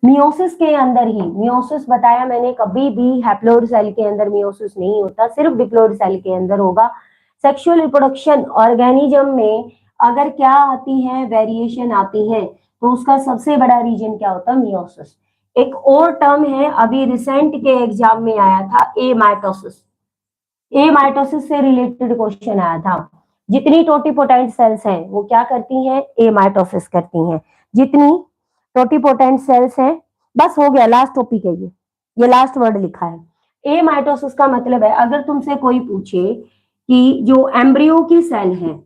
मियोसिस के अंदर ही, मियोसिस बताया मैंने, कभी भी हैप्लोइड सेल के अंदर मियोसिस नहीं होता, सिर्फ डिप्लोइड सेल के अंदर होगा। सेक्सुअल रिप्रोडक्शन ऑर्गेनिज्म में अगर क्या आती है, वेरिएशन आती है, तो उसका सबसे बड़ा रीजन क्या होता है, मियोसिस। एक और टर्म है, अभी रिसेंट के एग्जाम में आया था, ए माइटोसिस। ए माइटोसिस से रिलेटेड क्वेश्चन आया था। जितनी टोटिपोटेंट सेल्स हैं वो क्या करती हैं, ए माइटोसिस करती हैं। जितनी टोटिपोटेंट सेल्स हैं, बस हो गया, लास्ट टॉपिक है ये लास्ट वर्ड लिखा है। ए माइटोसिस का मतलब है, अगर तुमसे कोई पूछे कि जो एम्ब्रियो की सेल है,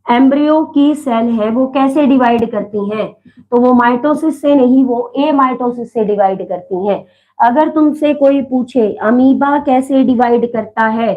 एम्ब्रियो की सेल है वो कैसे डिवाइड करती हैं, तो वो माइटोसिस से नहीं, वो ए माइटोसिस से डिवाइड करती हैं। अगर तुमसे कोई पूछे अमीबा कैसे डिवाइड करता है,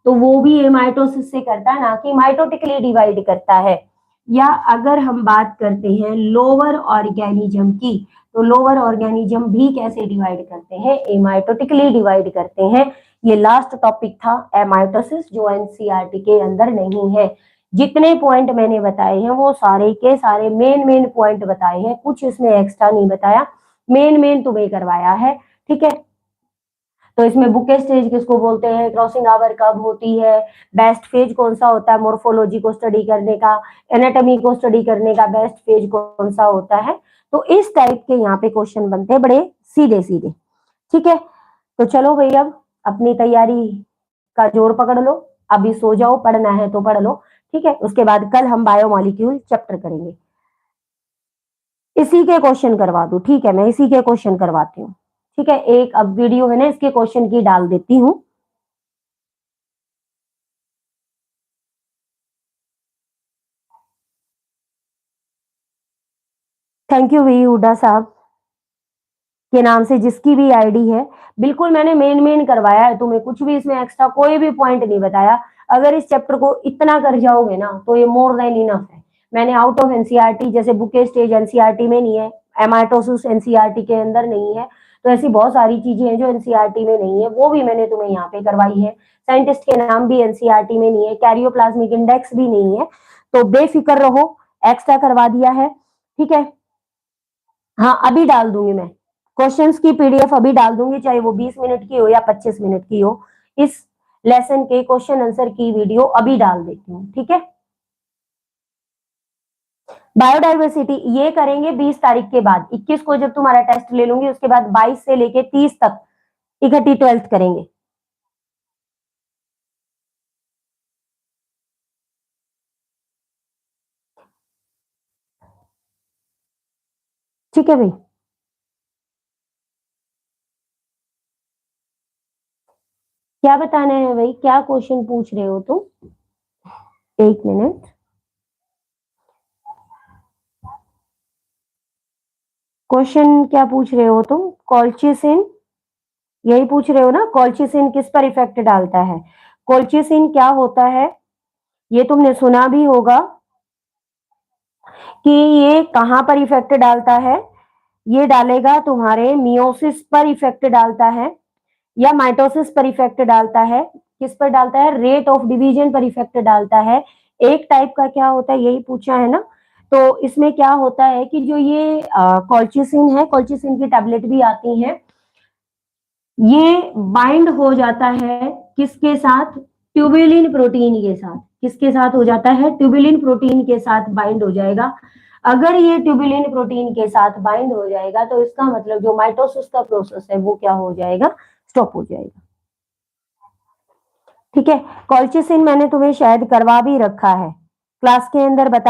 तो वो भी ए माइटोसिस से करता है, ना कि माइटोटिकली डिवाइड करता है। या अगर हम बात करते हैं लोअर ऑर्गेनिज्म की, तो लोअर ऑर्गेनिज्म भी कैसे डिवाइड करते हैं, एमाइटोटिकली डिवाइड करते हैं। ये लास्ट टॉपिक था एमाइटोसिस, जो एनसीईआरटी के अंदर नहीं है। जितने पॉइंट मैंने बताए हैं वो सारे के सारे मेन मेन पॉइंट बताए हैं, कुछ इसमें एक्स्ट्रा नहीं बताया, मेन मेन तुम्हें करवाया है। ठीक है, तो इसमें बुके स्टेज किसको बोलते हैं, क्रॉसिंग आवर कब होती है, बेस्ट फेज कौन सा होता है, मोर्फोलॉजी को स्टडी करने का, एनाटॉमी को स्टडी करने का बेस्ट फेज कौन सा होता है। तो इस टाइप के यहाँ पे क्वेश्चन बनते हैं, बड़े सीधे सीधे। ठीक है, तो चलो भाई, अब अपनी तैयारी का जोर पकड़ लो, अभी सो जाओ, पढ़ना है तो पढ़ लो। ठीक है, उसके बाद कल हम बायोमोलिक्यूल चैप्टर करेंगे। इसी के क्वेश्चन करवा दू, ठीक है, मैं इसी के क्वेश्चन करवाती हूँ। ठीक है, एक अब वीडियो है ना, इसके क्वेश्चन की डाल देती हूँ। थैंक यू वी हुडा साहब के नाम से, जिसकी भी आईडी है। बिल्कुल मैंने मेन मेन करवाया है तुम्हें, कुछ भी इसमें एक्स्ट्रा कोई भी पॉइंट नहीं बताया। अगर इस चैप्टर को इतना कर जाओगे ना तो ये मोर देन इनफ है। मैंने आउट ऑफ एनसीईआरटी, जैसे बुके स्टेज एनसीईआरटी में नहीं है, एमाइटोसिस एनसीईआरटी के अंदर नहीं है, तो ऐसी बहुत सारी चीजें हैं जो एनसीईआरटी में नहीं है, वो भी मैंने तुम्हें यहाँ पे करवाई है। साइंटिस्ट के नाम भी एनसीईआरटी में नहीं है, कैरियोप्लाज्मिक इंडेक्स भी नहीं है, तो बेफिक्र रहो, एक्स्ट्रा करवा दिया है। ठीक है, हाँ अभी डाल दूंगी मैं क्वेश्चंस की पीडीएफ, अभी डाल दूंगी, चाहे वो 20 मिनट की हो या 25 मिनट की हो। इस लेसन के क्वेश्चन आंसर की वीडियो अभी डाल देती हूँ। ठीक है, बायोडाइवर्सिटी ये करेंगे 20 तारीख के बाद, 21 को जब तुम्हारा टेस्ट ले लूंगी, उसके बाद 22 से लेके 30 तक इकट्ठी 12th करेंगे। ठीक है भाई, क्या बताना है भाई, क्या क्वेश्चन पूछ रहे हो तुम, एक मिनट। क्वेश्चन क्या पूछ रहे हो तुम, कॉल्चिसिन यही पूछ रहे हो ना, कॉल्चिसिन किस पर इफेक्ट डालता है। कॉल्चिसिन क्या होता है, ये तुमने सुना भी होगा कि ये कहां पर इफेक्ट डालता है, ये डालेगा तुम्हारे मियोसिस पर इफेक्ट डालता है, या माइटोसिस पर इफेक्ट डालता है। किस पर डालता है, रेट ऑफ डिवीजन पर इफेक्ट डालता है। एक टाइप का क्या होता है, यही पूछा है ना, तो इसमें क्या होता है कि जो ये कॉल्चिसिन है, कॉल्चिसिन की टैबलेट भी आती है, ये बाइंड हो जाता है किसके साथ? ट्यूबुलिन प्रोटीन के साथ। किसके साथ हो जाता है? ट्यूबुलिन प्रोटीन के साथ बाइंड हो जाएगा। अगर ये ट्यूबुलिन प्रोटीन के साथ बाइंड हो जाएगा तो इसका मतलब जो माइटोसिस का प्रोसेस है वो क्या हो जाएगा? स्टॉप हो जाएगा। ठीक है, कॉल्चिसिन मैंने तुम्हें शायद करवा भी रखा है, क्लास के अंदर बता